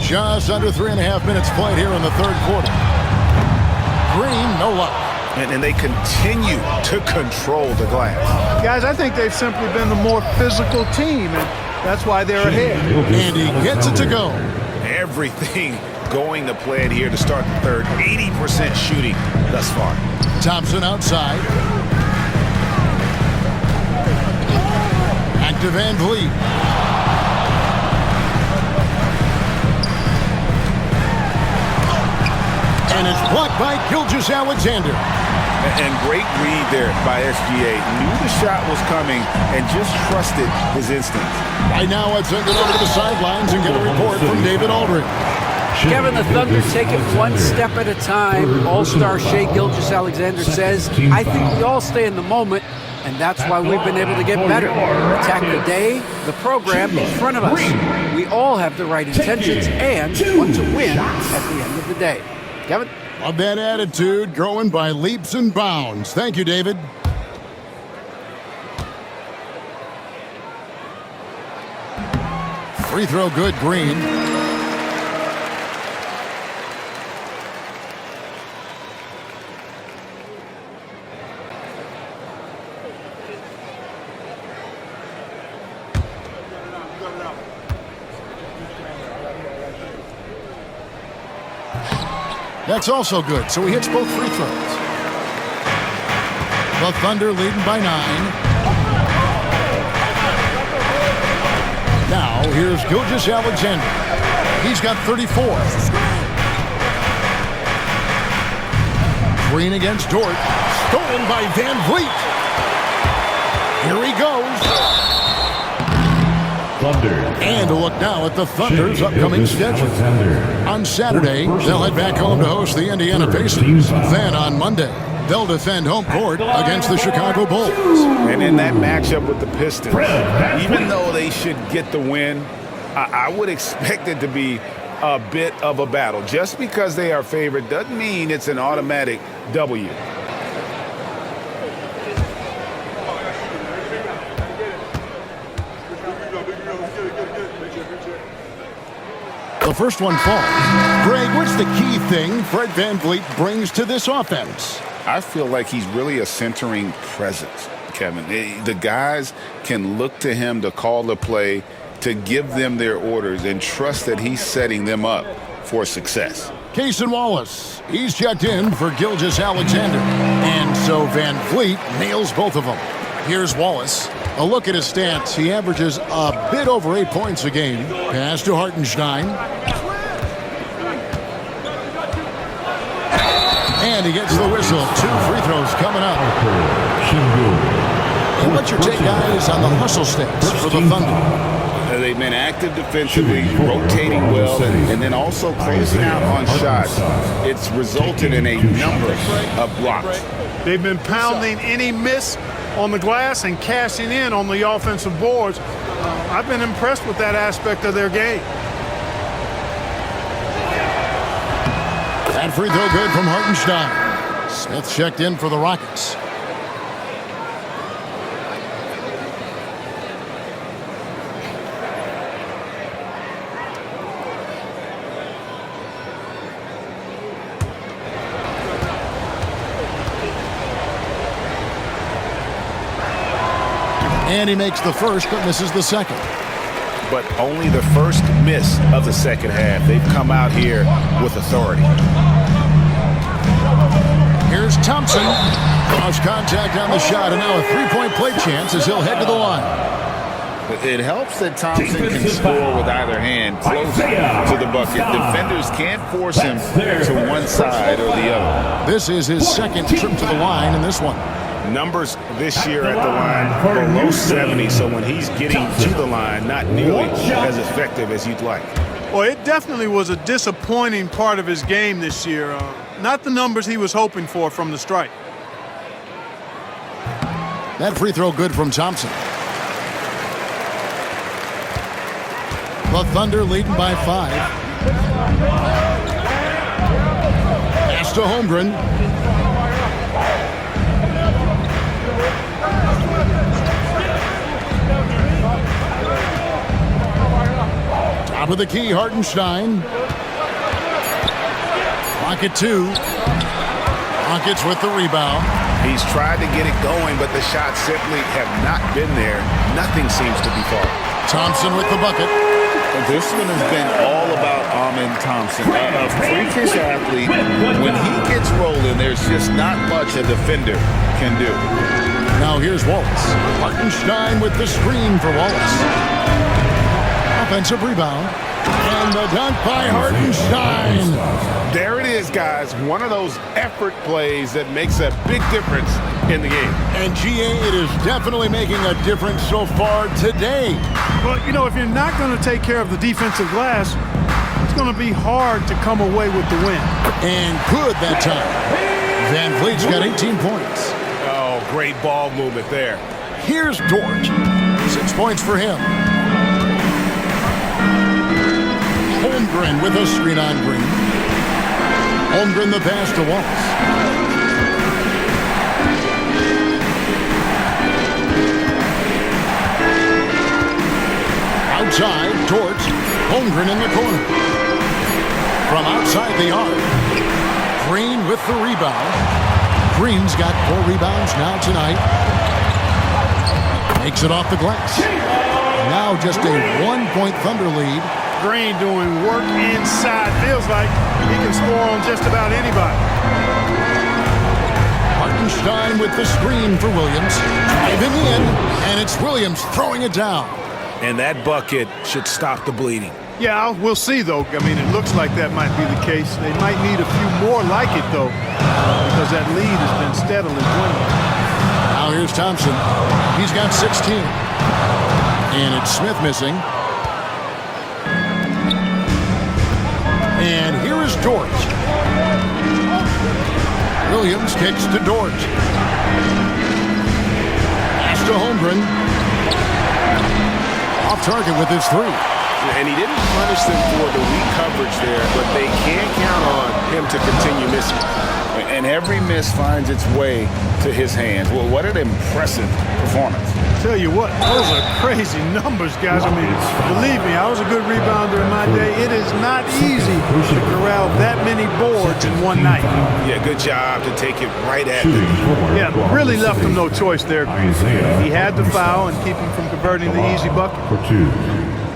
Just under 3.5 minutes played here in the third quarter. Green, no luck. And they continue to control the glass. Guys, I think they've simply been the more physical team, and that's why they're ahead. And he gets it to go. Everything going to plan here to start the third. 80% shooting thus far. Thompson outside. Back to Van Vliet. And it's blocked by Gilgeous-Alexander. And great read there by SGA. Knew the shot was coming and just trusted his instincts. Right now, let's send it over to the sidelines and get a report from David Aldridge. Kevin, the Thunder take it one step at a time. All-star Shai Gilgeous-Alexander says, I think we all stay in the moment, and that's why we've been able to get better. Attack the day, the program in front of us. We all have the right intentions and want to win at the end of the day. Kevin? Love that attitude, growing by leaps and bounds. Thank you, David. Free throw good, Green. That's also good, so he hits both free throws. The Thunder leading by 9. Now, here's Gilgeous-Alexander. He's got 34. Green against Dort. Stolen by Van Vliet. Here he goes. Thunder. And a look now at the Thunder's upcoming schedule. On Saturday, they'll head back home to host the Indiana Pacers. Then on Monday, they'll defend home court against the Chicago Bulls. And in that matchup with the Pistons, even though they should get the win, I would expect it to be a bit of a battle. Just because they are favored doesn't mean it's an automatic W. The first one falls. Greg, what's the key thing Fred VanVleet brings to this offense? I feel like he's really a centering presence, Kevin. The guys can look to him to call the play, to give them their orders, and trust that he's setting them up for success. Cason Wallace, he's checked in for Gilgeous-Alexander. And so VanVleet nails both of them. Here's Wallace. A look at his stats. He averages a bit over 8 points a game. Pass to Hartenstein. And he gets the whistle. 2 free throws coming up. And what's your take, guys, on the hustle stats for the Thunder? They've been active defensively, rotating well, and then also closing out on shots. It's resulted in a number of blocks. They've been pounding any miss on the glass and cashing in on the offensive boards. I've been impressed with that aspect of their game. That free throw good from Hartenstein. Smith checked in for the Rockets. And he makes the first, but misses the second. But only the first miss of the second half. They've come out here with authority. Here's Thompson. Cross contact on the shot, and now a three-point play chance as he'll head to the line. It helps that Thompson can score with either hand close to the bucket. Defenders can't force him to one side or the other. This is his second trip to the line in this one. Numbers this year at the line below 70, so when he's getting to the line, not nearly as effective as you'd like. Well, it definitely was a disappointing part of his game this year. Not the numbers he was hoping for from the stripe. That free throw good from Thompson. The Thunder leading by 5. Pass to Holmgren. Top of the key, Hartenstein. Rocket 2. Rockets with the rebound. He's tried to get it going, but the shots simply have not been there. Nothing seems to be falling. Thompson with the bucket. This one has been all about Amen Thompson. A freakish athlete. When he gets rolling, there's just not much a defender can do. Now here's Wallace. Hartenstein with the screen for Wallace. Offensive rebound. And the dunk by Hartenstein. There it is, guys. One of those effort plays that makes a big difference in the game. And GA, it is definitely making a difference so far today. Well, you know, if you're not going to take care of the defensive glass, it's going to be hard to come away with the win. And good that time. VanVleet's got 18 points. Oh, great ball movement there. Here's Dort. 6 points for him. Holmgren with a screen on Green. Holmgren the pass to Wallace. Outside, Dort. Holmgren in the corner. From outside the arc. Green with the rebound. Green's got 4 rebounds now tonight. Makes it off the glass. Now just a 1-point Thunder lead Green doing work inside. Feels like he can score on just about anybody. Hartenstein with the screen for Williams. Driving in, and it's Williams throwing it down. And that bucket should stop the bleeding. Yeah, we'll see, though. I mean, it looks like that might be the case. They might need a few more like it, though, because that lead has been steadily dwindling. Now here's Thompson. He's got 16. And it's Smith missing. And here is Dort. Williams kicks to Dort. Pass to Holmgren. Off target with his three. And he didn't punish them for the weak coverage there, but they can't count on him to continue missing. And every miss finds its way to his hands. Well, what an impressive performance. Tell you what, those are crazy numbers, guys. I mean, believe me, I was a good rebounder in my day. It is not easy to corral that many boards in one night. Yeah, good job to take it right at them. Yeah, really left him no choice there. He had to foul and keep him from converting the easy bucket. For two.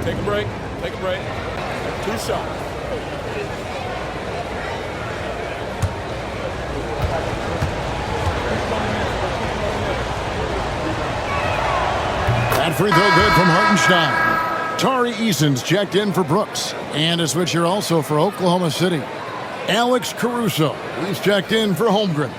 Take a break. Take a break. 2 shots. That free throw good from Hartenstein. Tari Eason's checked in for Brooks. And a switcher also for Oklahoma City. Alex Caruso. He's checked in for Holmgren.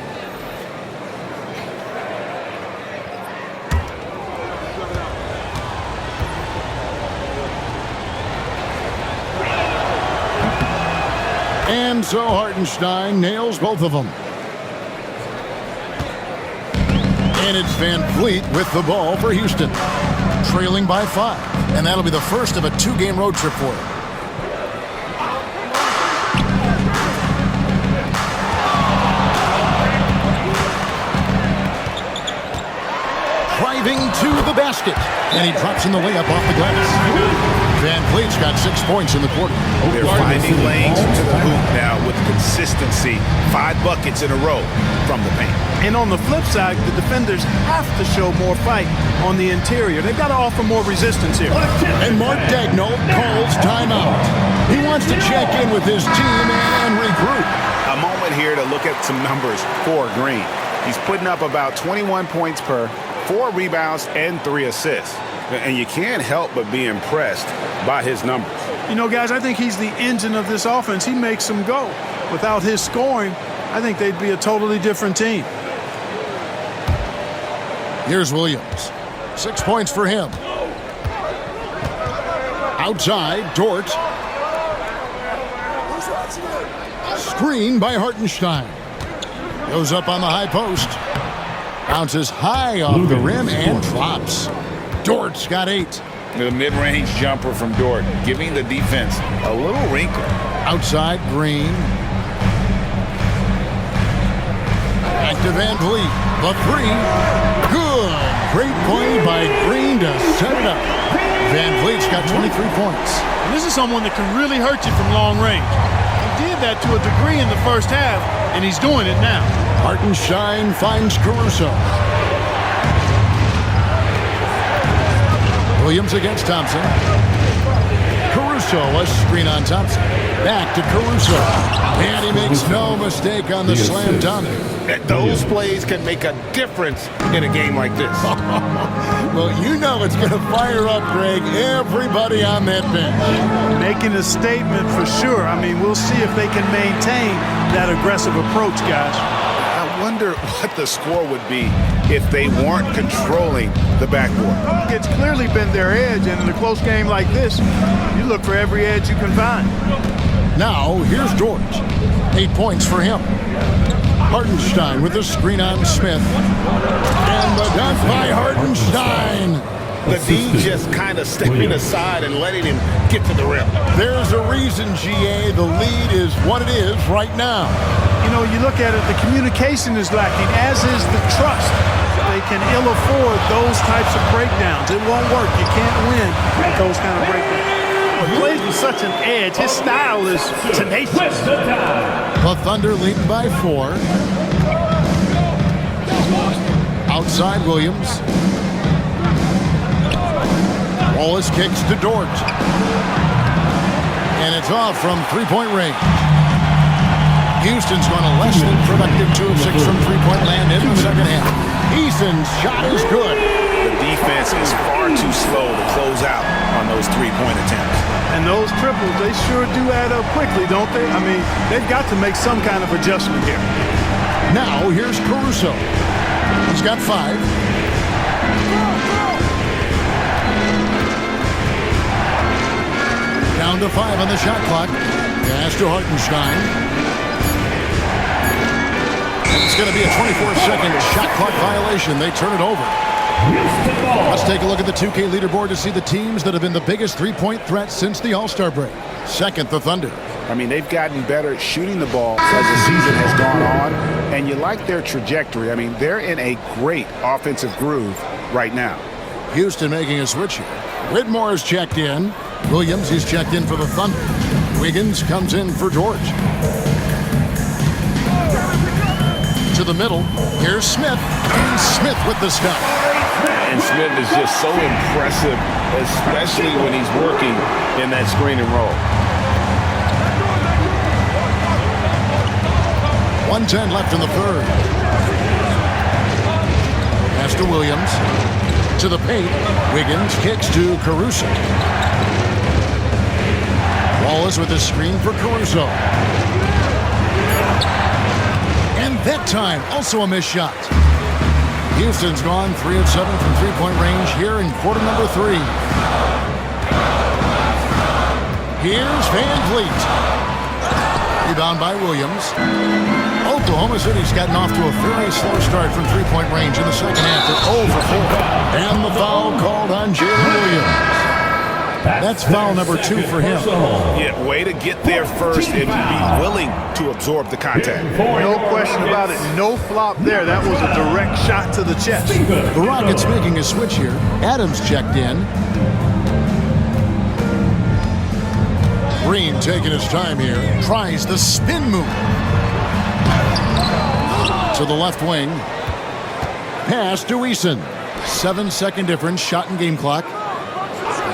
And so Hartenstein nails both of them. And it's Van Fleet with the ball for Houston. Trailing by 5. And that'll be the first of a 2-game road trip for him. Driving to the basket. And he drops in the layup off the glass. Van Fleet's got 6 points in the quarter. They're finding lanes to the hoop now with consistency. 5 buckets in a row from the paint. And on the flip side, the defenders have to show more fight on the interior. They've got to offer more resistance here. And Mark Daigneault calls timeout. He wants to check in with his team and regroup. A moment here to look at some numbers for Green. He's putting up about 21 points per, 4 rebounds, and 3 assists. And you can't help but be impressed by his numbers. You know, guys, I think he's the engine of this offense. He makes them go. Without his scoring, I think they'd be a totally different team. Here's Williams. 6 points for him. Outside, Dort. Screen by Hartenstein. Goes up on the high post. Bounces high off the rim and drops. Dort's got 8. The mid-range jumper from Dort, giving the defense a little wrinkle. Outside, Green. Back to Van Vliet. The 3. Good. Great play by Green to set it up. Van Vliet's got 23 points. And this is someone that can really hurt you from long range. He did that to a degree in the first half, and he's doing it now. Hartenstein finds Caruso. Williams against Thompson. Caruso, a screen on Thompson. Back to Caruso. And he makes no mistake on the slam dunk. Those plays can make a difference in a game like this. Well, you know it's going to fire up, Greg, everybody on that bench. Making a statement for sure. I mean, we'll see if they can maintain that aggressive approach, guys. I wonder what the score would be if they weren't controlling the backboard. It's clearly been their edge, and in a close game like this, you look for every edge you can find. Now, here's Dort. 8 points for him. Hartenstein with a screen on Smith. And the dunk by Hartenstein. The D just kind of stepping aside and letting him get to the rim. There's a reason, GA, the lead is what it is right now. You know, you look at it, the communication is lacking, as is the trust. They can ill afford those types of breakdowns. It won't work. You can't win with those kind of breakdowns. He plays with such an edge. His style is tenacious. The Thunder lead by 4. Outside Williams. Wallace kicks to Dort. And it's off from three-point range. Houston's going to less than productive 2 of 6 from three-point land in the second half. Eason's shot is good. The defense is far too slow to close out on those three-point attempts. And those triples, they sure do add up quickly, don't they? I mean, they've got to make some kind of adjustment here. Now, here's Caruso. He's got 5. Down to 5 on the shot clock. Pass to Hartenstein. It's going to be a 24-second shot clock violation. They turn it over. Let's take a look at the 2K leaderboard to see the teams that have been the biggest three-point threats since the All-Star break. Second, the Thunder. I mean, they've gotten better at shooting the ball as the season has gone on, and you like their trajectory. I mean, they're in a great offensive groove right now. Houston making a switch here. Whitmore is checked in. Williams is checked in for the Thunder. Wiggins comes in for George. To the middle. Here's Smith. And Smith with the stop. And Smith is just so impressive, especially when he's working in that screen and roll. 1:10 left in the third. Pass to Williams. To the paint. Wiggins kicks to Caruso. Wallace with a screen for Caruso. And that time, also a missed shot. Houston's gone 3 of 7 from three-point range here in quarter number 3. Here's Van Vliet. Rebound by Williams. Oklahoma City's gotten off to a very slow start from three-point range in the second half. They're 0 for 4. And the foul called on Jalen Williams. That's foul number 2 for him. Yeah, way to get there first and be willing to absorb the contact. No question about it. No flop there. That was a direct shot to the chest. The Rockets making a switch here. Adams checked in. Green taking his time here. Tries the spin move. To the left wing. Pass to Eason. 7-second difference. Shot and game clock.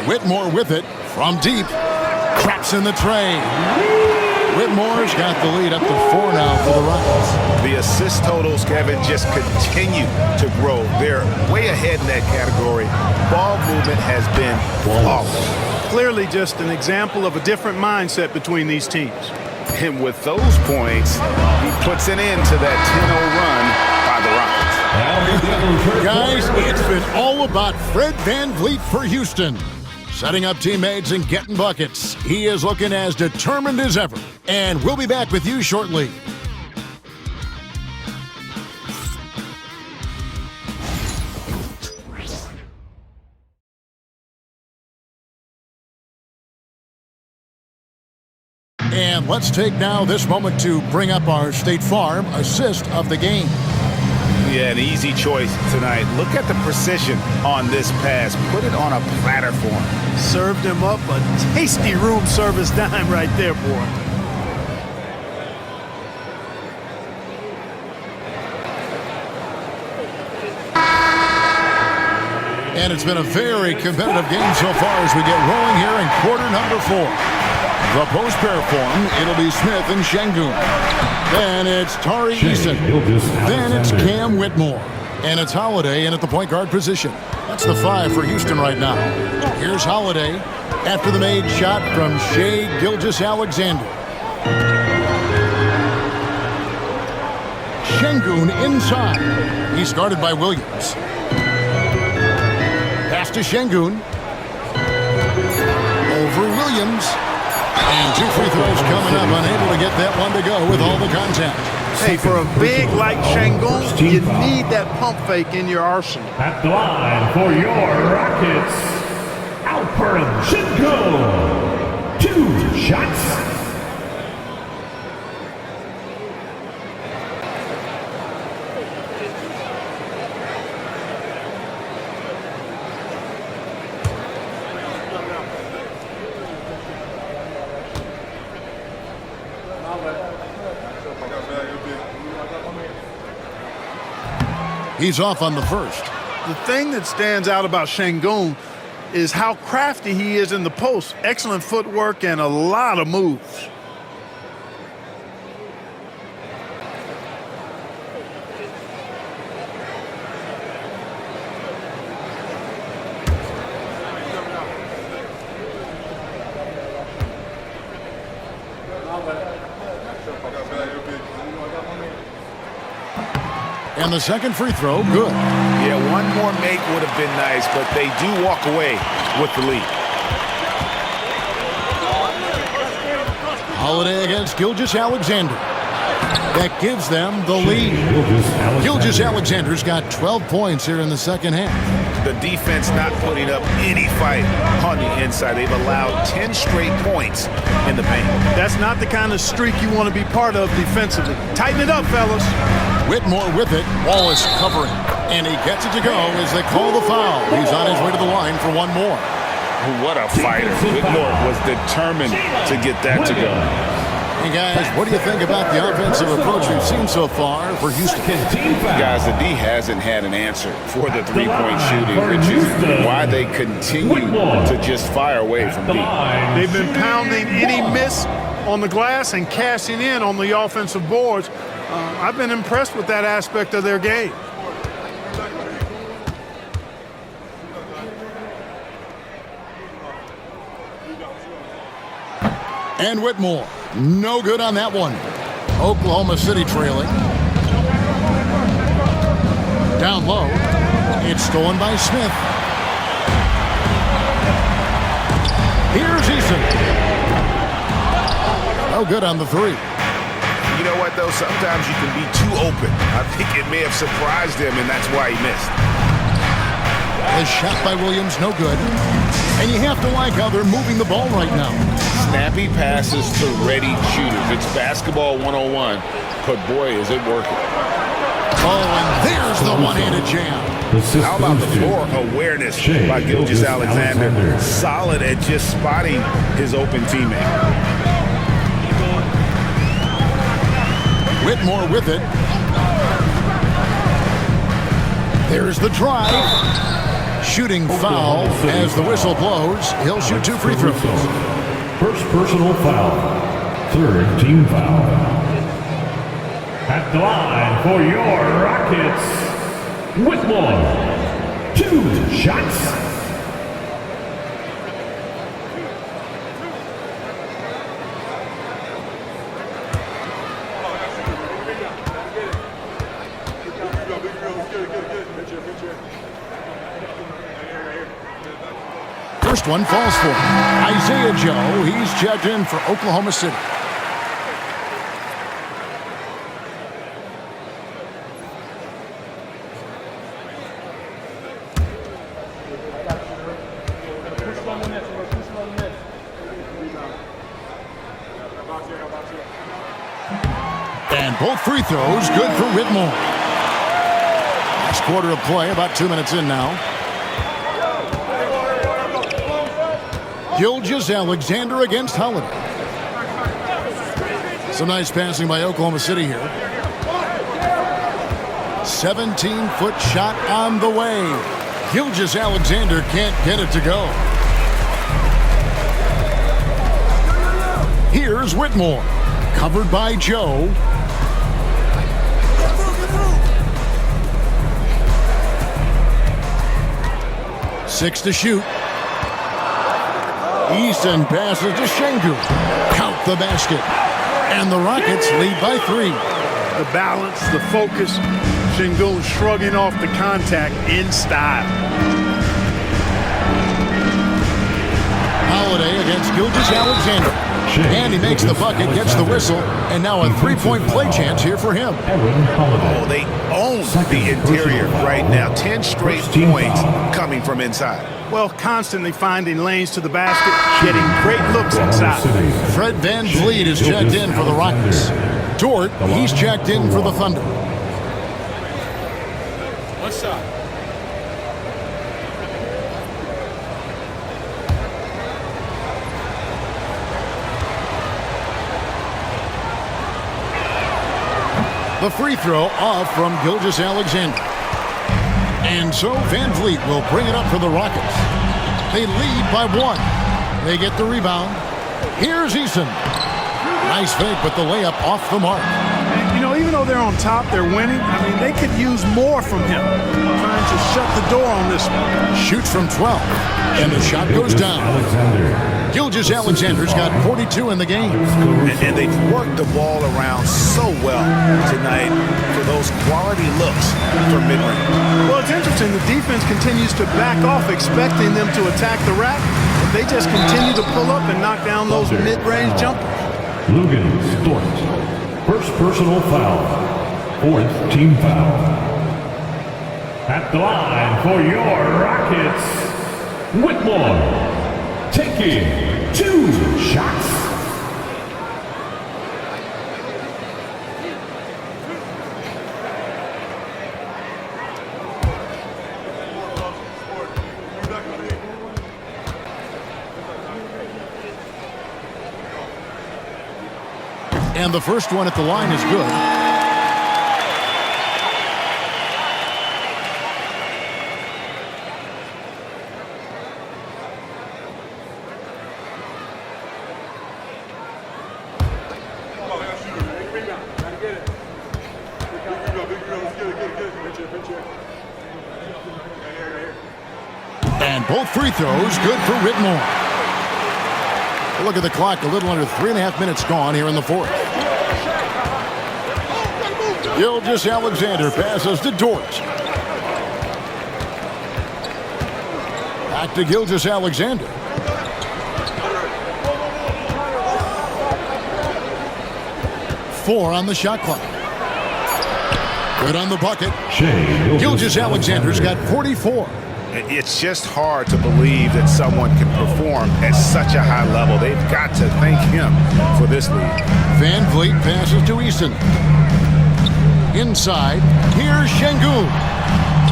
Whitmore with it from deep. Traps in the tray. Whitmore's got the lead up to 4 now for the Rockets. The assist totals, Kevin, just continue to grow. They're way ahead in that category. Ball movement has been flawless. Clearly just an example of a different mindset between these teams. And with those points, he puts an end to that 10-0 run by the Rockets. Guys, it's been all about Fred Van Vliet for Houston. Setting up teammates and getting buckets. He is looking as determined as ever. And we'll be back with you shortly. And let's take now this moment to bring up our State Farm assist of the game. Yeah, an easy choice tonight. Look at the precision on this pass. Put it on a platter for him. Served him up a tasty room service dime right there, boy. And it's been a very competitive game so far as we get rolling here in quarter number 4. The post pair form, it'll be Smith and Şengün. Then it's Tari Eason. Then it's Cam Whitmore. And it's Holiday in at the point guard position. That's the 5 for Houston right now. Here's Holiday after the made shot from Shai Gilgeous-Alexander. Şengün inside. He's guarded by Williams. Pass to Şengün. Over Williams. And 2 free throws coming up, unable to get that one to go with all the contact. Hey, for a big like Şengün, you need that pump fake in your arsenal. At the line for your Rockets, Alperen Şengün. 2 shots. He's off on the first. The thing that stands out about Şengün, is how crafty he is in the post. Excellent footwork and a lot of moves. And the second free throw, good. Yeah, one more make would have been nice, but they do walk away with the lead. Holiday against Gilgeous-Alexander. That gives them the lead. Gilgeous-Alexander's got 12 points here in the second half. The defense not putting up any fight on the inside. They've allowed 10 straight points in the paint. That's not the kind of streak you want to be part of defensively. Tighten it up, fellas. Whitmore with it. Wallace covering. And he gets it to go as they call the foul. He's on his way to the line for one more. What a fighter. Whitmore was determined to get that to go. Hey, guys, what do you think about the offensive approach we've seen so far for Houston? Guys, the D hasn't had an answer for the three-point shooting, which is why they continue to just fire away from deep. They've been pounding any miss on the glass and cashing in on the offensive boards. I've been impressed with that aspect of their game. And Whitmore, no good on that one. Oklahoma City trailing. Down low, it's stolen by Smith. Here's Eason. No good on the three. You know what, though? Sometimes you can be too open. I think it may have surprised him, and that's why he missed. The shot by Williams, no good. And you have to like how they're moving the ball right now. Snappy passes to ready shooters. It's basketball 101, but boy, is it working. Oh, and there's the one-handed jam. How about the floor awareness by Gilgeous-Alexander? Solid at just spotting his open teammate. Whitmore with it. There's the drive. Shooting foul as the whistle blows. He'll shoot two free throws. First personal foul. Third team foul. At the line for your Rockets, Whitmore. 2 shots. First one falls for Isaiah Joe. He's checked in for Oklahoma City. And both free throws good for Whitmore. Last quarter of play, about 2 minutes in now. Gilgeous-Alexander against Holiday. Some nice passing by Oklahoma City here. 17-foot shot on the way. Gilgeous-Alexander can't get it to go. Here's Whitmore. Covered by Joe. Six to shoot. Easton passes to Şengün. Count the basket. And the Rockets lead by 3. The balance, the focus. Şengün shrugging off the contact in style. Holiday against Gilgeous-Alexander. And he makes the bucket, gets the whistle, and now a 3-point play chance here for him. Oh, they own the interior right now. 10 straight points coming from inside. Well, constantly finding lanes to the basket, getting great looks inside. Fred VanVleet is checked in for the Rockets. Dort, he's checked in for the Thunder. One shot. The free throw off from Gilgeous-Alexander. And so VanVleet will bring it up for the Rockets. They lead by 1. They get the rebound. Here's Eason. Nice fake, but the layup off the mark. And, even though they're on top, they're winning. They could use more from him. Trying to shut the door on this one. Shoots from 12, and the shot goes down. Gilgeous-Alexander's got 42 in the game. And they've worked the ball around so well tonight for those quality looks from mid-range. Well, it's interesting. The defense continues to back off, expecting them to attack the rack. But they just continue to pull up and knock down those mid-range jumpers. Lugan Stort. First personal foul. 4th team foul. At the line for your Rockets, Whitmore, taking 2 shots. And the first one at the line is good. And both free throws good for Whitmore. Look at the clock, a little under 3.5 minutes gone here in the 4th. Gilgeous-Alexander passes to Dort. Back to Gilgeous-Alexander. Four on the shot clock. Good on the bucket. Gilgeous-Alexander's got 44. It's just hard to believe that someone can perform at such a high level. They've got to thank him for this lead. Van Vliet passes to Eason. Inside, here's Şengün.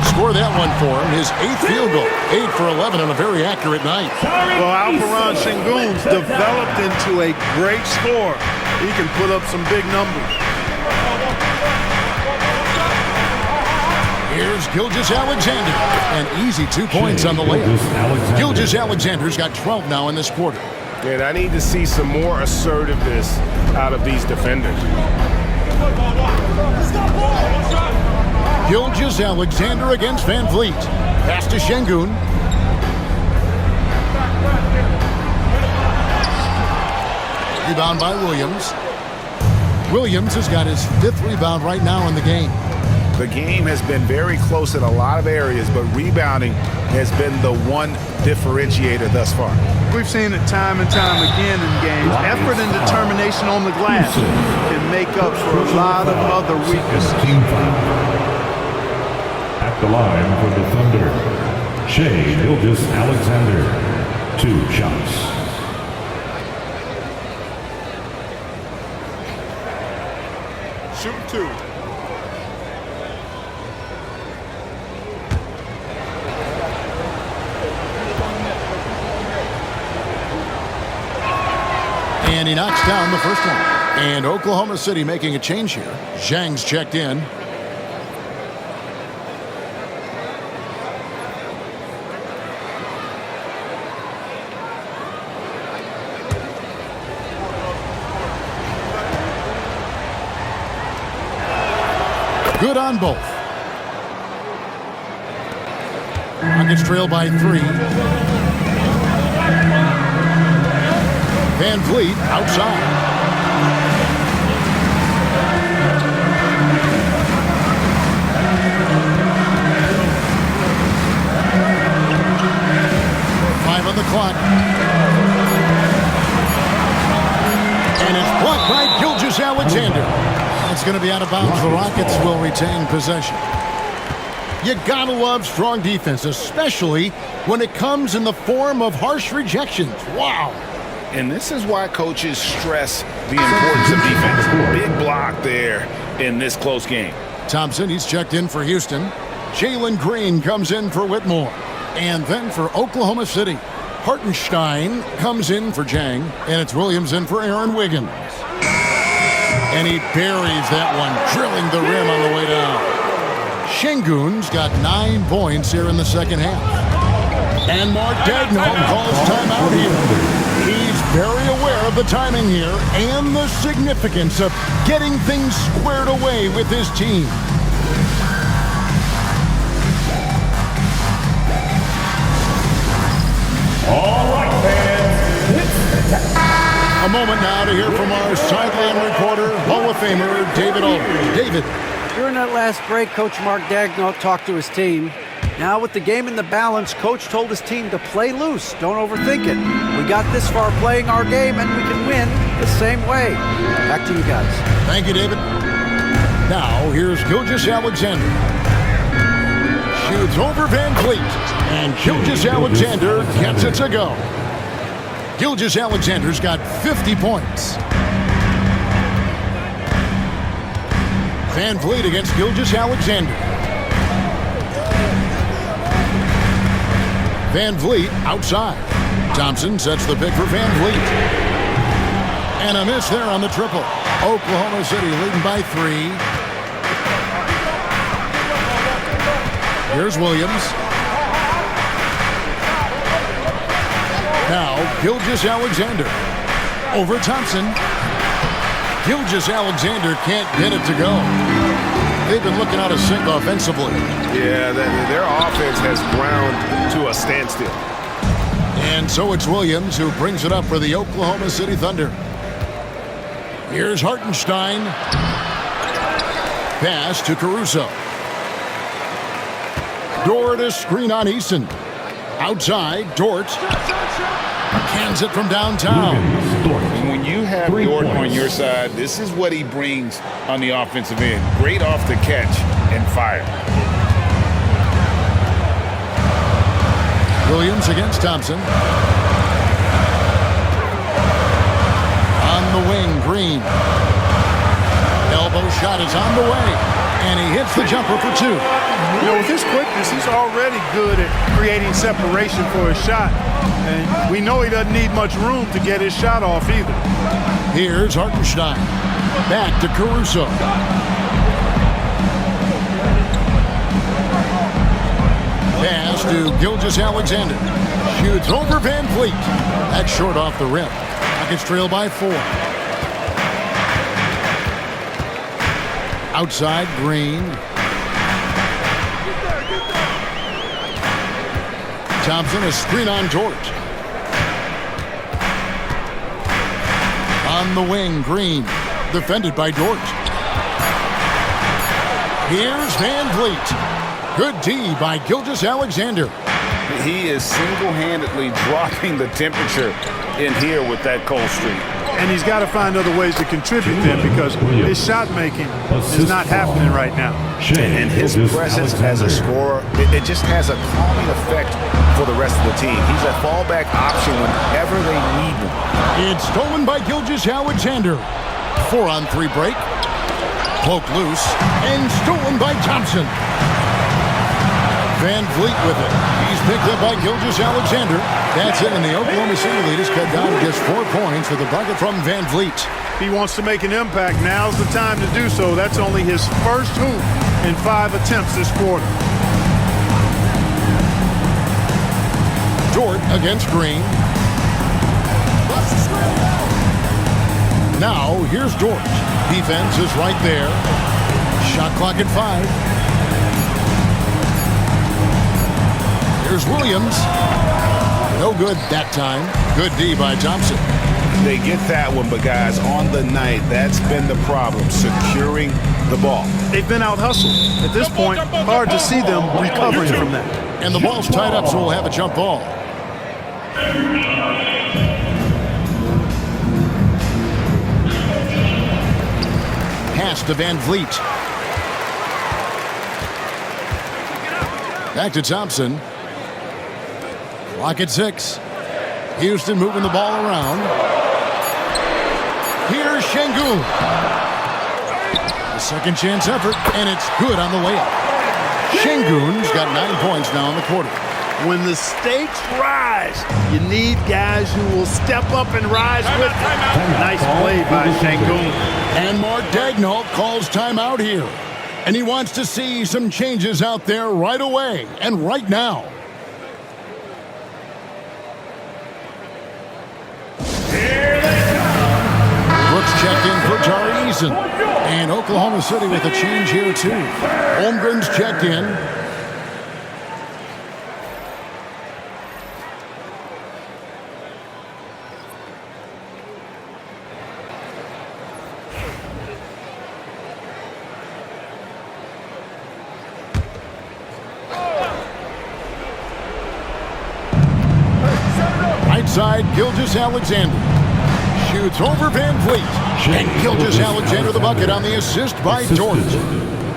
Score that one for him, his 8th field goal. 8 for 11 on a very accurate night. Well, Alperen Şengün's developed into a great scorer. He can put up some big numbers. Here's Gilgeous-Alexander. An easy 2 points on the layup. Gilgeous-Alexander's got 12 now in this quarter. And I need to see some more assertiveness out of these defenders. Gilgeous-Alexander against Van Vliet. Pass to Şengün. Rebound by Williams. Williams has got his 5th rebound right now in the game. The game has been very close in a lot of areas, but rebounding has been the one differentiator thus far. We've seen it time and time again in games. Effort and determination on the glass can make up for a lot of other weaknesses. At the line for the Thunder, Shai Gilgeous-Alexander, 2 shots. Shoot 2. And he knocks down the first one. And Oklahoma City making a change here. Zhang's checked in. Good on both. Rockets trail by 3. Van Vliet outside. Five on the clock. And it's blocked by Gilgeous-Alexander. It's going to be out of bounds. The Rockets will retain possession. You gotta love strong defense, especially when it comes in the form of harsh rejections. Wow. And this is why coaches stress the importance of defense. Big block there in this close game. Thompson, he's checked in for Houston. Jalen Green comes in for Whitmore. And then for Oklahoma City, Hartenstein comes in for Zhang. And it's Williams in for Aaron Wiggins. And he buries that one, drilling the rim on the way down. Şengün's got 9 points here in the second half. And Mark Dagnall calls timeout here. He's very aware of the timing here and the significance of getting things squared away with his team. All right, fans. A moment now to hear from our sideline reporter, Hall of Famer David Aldridge. David. During that last break, Coach Mark Dagnall talked to his team. Now with the game in the balance, Coach told his team to play loose. Don't overthink it. We got this far playing our game, and we can win the same way. Back to you guys. Thank you, David. Now, here's Gilgeous-Alexander. Shoots over Van Vliet, and Gilgeous-Alexander gets it to go. Gilgeous-Alexander's got 50 points. Van Vliet against Gilgeous-Alexander. Van Vliet outside. Thompson sets the pick for Van Vliet. And a miss there on the triple. Oklahoma City leading by 3. Here's Williams. Now, Gilgeous-Alexander over Thompson. Gilgeous-Alexander can't get it to go. They've been looking out of sync offensively. Yeah, their offense has ground to a standstill. And so it's Williams who brings it up for the Oklahoma City Thunder. Here's Hartenstein. Pass to Caruso. Dort to screen on Eason. Outside, Dort. Cans it from downtown. And when you have Dort on your side, this is what he brings on the offensive end. Great off the catch and fire. Williams against Thompson. On the wing, Green. Elbow shot is on the way. And he hits the jumper for 2. You know, with his quickness, he's already good at creating separation for his shot. And we know he doesn't need much room to get his shot off either. Here's Hartenstein. Back to Caruso. Pass to Gilgeous-Alexander. Shoots over Van Vliet. That's short off the rim. Rockets trail by 4. Outside, Green. Thompson, a screen on Dort. On the wing, Green. Defended by Dort. Here's Van Vliet. Good D by Gilgeous-Alexander. He is single-handedly dropping the temperature in here with that cold streak. And he's got to find other ways to contribute then, because his shot making is not happening right now. And his presence as a scorer, it just has a calming effect for the rest of the team. He's a fallback option whenever they need one. It's stolen by Gilgeous-Alexander. 4-on-3 break. Poked loose and stolen by Thompson. Van Vliet with it. He's picked up by Gilgeous-Alexander. That's it, and the Oklahoma City lead is cut down to just 4 points with a bucket from Van Vliet. He wants to make an impact. Now's the time to do so. That's only his first hoop in 5 attempts this quarter. Dort against Green. Now, here's Dort. Defense is right there. Shot clock at 5. Here's Williams. No good that time. Good D by Thompson. They get that one, but guys, on the night, that's been the problem, securing the ball. They've been out-hustled. At this point, hard to see them recovering from that. And the ball's tied up, so we'll have a jump ball. Pass to Van Vliet. Back to Thompson. Clock at 6. Houston moving the ball around. Here's Şengün. A second chance effort, and it's good on the way up. Şengün's got 9 points now in the quarter. When the stakes rise, you need guys who will step up and rise with them. Nice play by Şengün. And Mark Dagnall calls timeout here. And he wants to see some changes out there right away and right now. Tari Eason. And Oklahoma City with a change here, too. Holmgren's checked in. Right side, Gilgeous-Alexander. Shoots over Van Vliet. And Gilgeous-Alexander the bucket on the assist by George.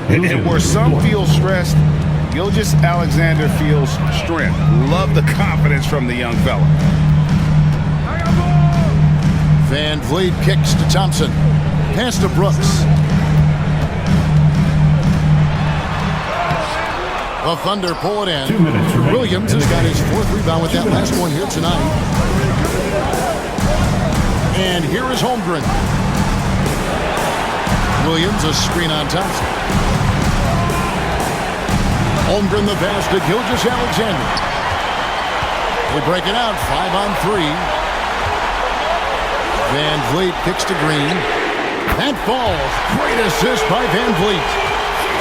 And where some feel stressed, Gilgeous-Alexander feels strength. Love the confidence from the young fella. Van Vliet kicks to Thompson. Pass to Brooks. The Thunder pull it in. Williams has got his 4th rebound with that last one here tonight. And here is Holmgren. Williams, a screen on Thompson. Holmgren the pass to Gilgeous-Alexander. They break it out, 5-on-3. Van Vliet kicks to Green. That falls. Great assist by Van Vliet.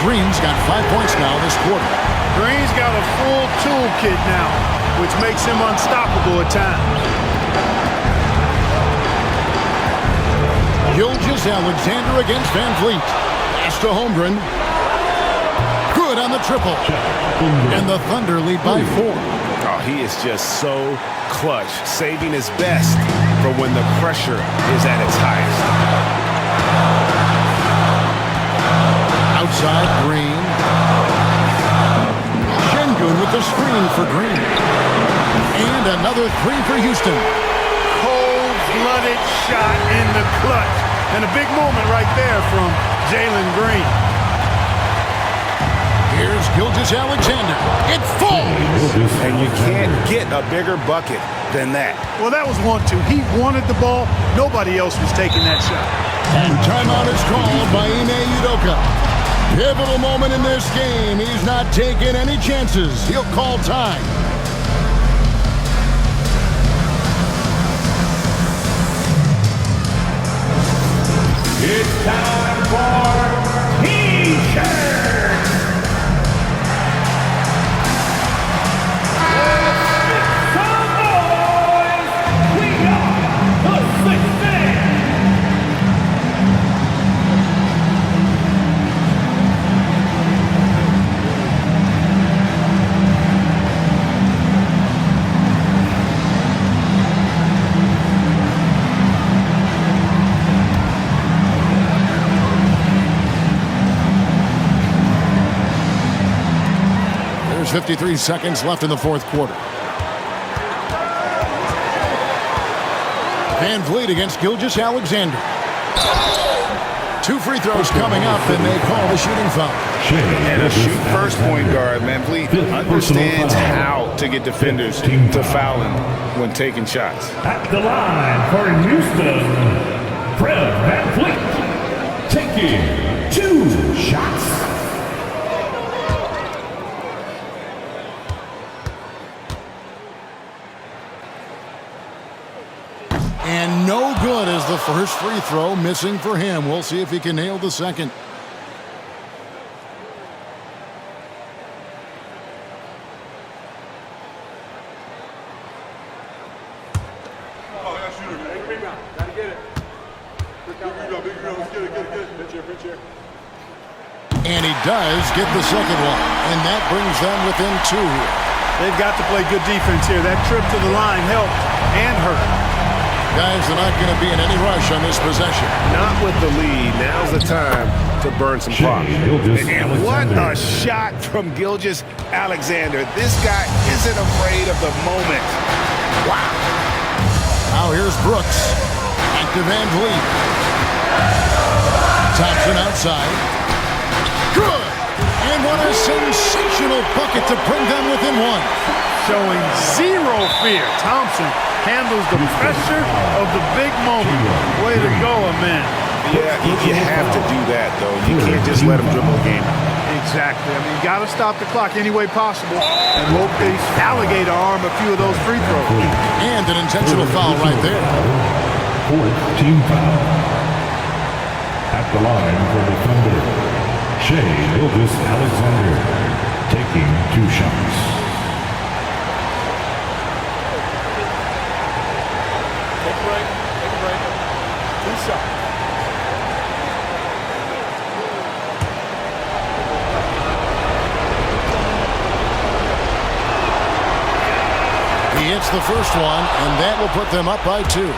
Green's got 5 points now this quarter. Green's got a full toolkit now, which makes him unstoppable at times. Gilgeous-Alexander against Van Vliet. Pass to Holmgren. Good on the triple. And the Thunder lead by 4. Oh, he is just so clutch, saving his best for when the pressure is at its highest. Outside, Green. Şengün with the screen for Green. And another 3 for Houston. Cold-blooded shot in the clutch. And a big moment right there from Jalen Green. Here's Gilgeous-Alexander. It falls! And you can't get a bigger bucket than that. Well, that was 1-2. He wanted the ball. Nobody else was taking that shot. And timeout is called by Ime Udoka. Pivotal moment in this game. He's not taking any chances. He'll call time. It's time for T-shirts. Some boys, we are the 6th man. There's 53 seconds left in the 4th quarter. Van Vliet against Gilgeous-Alexander. 2 free throws coming up, and they call the shooting foul. And a shoot-first point guard, Van Vliet understands how to get defenders to foul him when taking shots. At the line for Houston, Fred Van Vliet taking 2 shots. And no good as the first free throw missing for him. We'll see if he can nail the second. And he does get the second one. And that brings them within 2 here. They've got to play good defense here. That trip to the line helped and hurt. Guys are not going to be in any rush on this possession. Not with the lead. Now's the time to burn some clock. And what a shot from Gilgeous-Alexander. This guy isn't afraid of the moment. Wow. Now here's Brooks. Back to Van Vliet. Thompson outside. Good. And what a sensational bucket to bring them within 1. Showing 0 fear. Thompson handles the pressure of the big moment. Way to go, man. Yeah, you have to do that, though. You can't just let him dribble the game. Exactly. I mean, you got to stop the clock any way possible and hope they alligator arm a few of those free throws. And an intentional foul right there. 4th team foul. the line for the Thunder, Shai Gilgeous-Alexander, taking 2 shots. Take a break. Take a break. 2 shots. He hits the first one, and that will put them up by 2.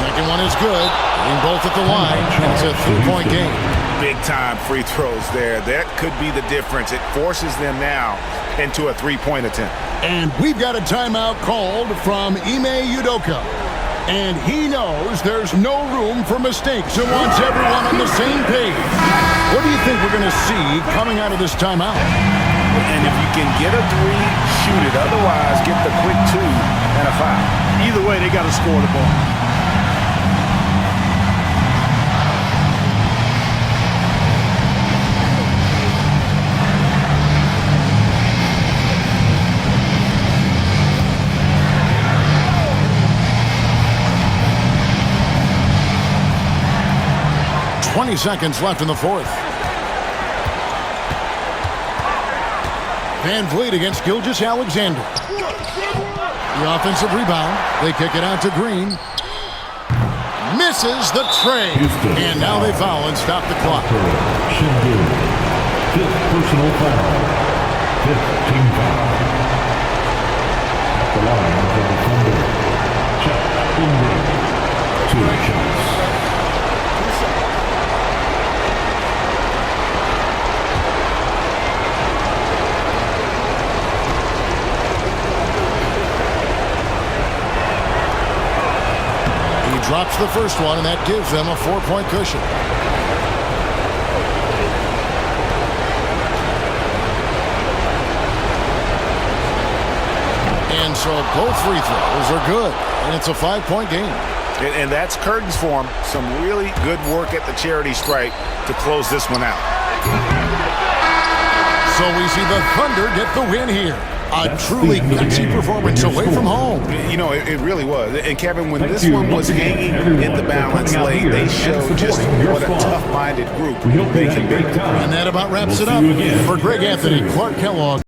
Second one is good. Getting both at the line, and it's a 3-point game. Big-time free throws there. That could be the difference. It forces them now into a 3-point attempt. And we've got a timeout called from Ime Udoka. And he knows there's no room for mistakes and wants everyone on the same page. What do you think we're going to see coming out of this timeout? And if you can get a 3, shoot it. Otherwise, get the quick 2 and a foul. Either way, they got to score the ball. Seconds left in the fourth. Van Vliet against Gilgeous-Alexander. The offensive rebound. They kick it out to Green. Misses the trade. And now they foul and stop the clock. 5th personal foul. 5th team foul. At the line for the Thunder, Chet Ingram, 2 shots. Drops the first one, and that gives them a 4-point cushion. And so both free throws are good, and it's a 5-point game. And that's curtains for him. Some really good work at the charity stripe to close this one out. So we see the Thunder get the win here. A truly gutsy performance away from home. You know, it really was. And Kevin, when this one was hanging in the balance lane, they showed just what a tough-minded group they can be. And that about wraps it up. For Greg Anthony, Clark Kellogg.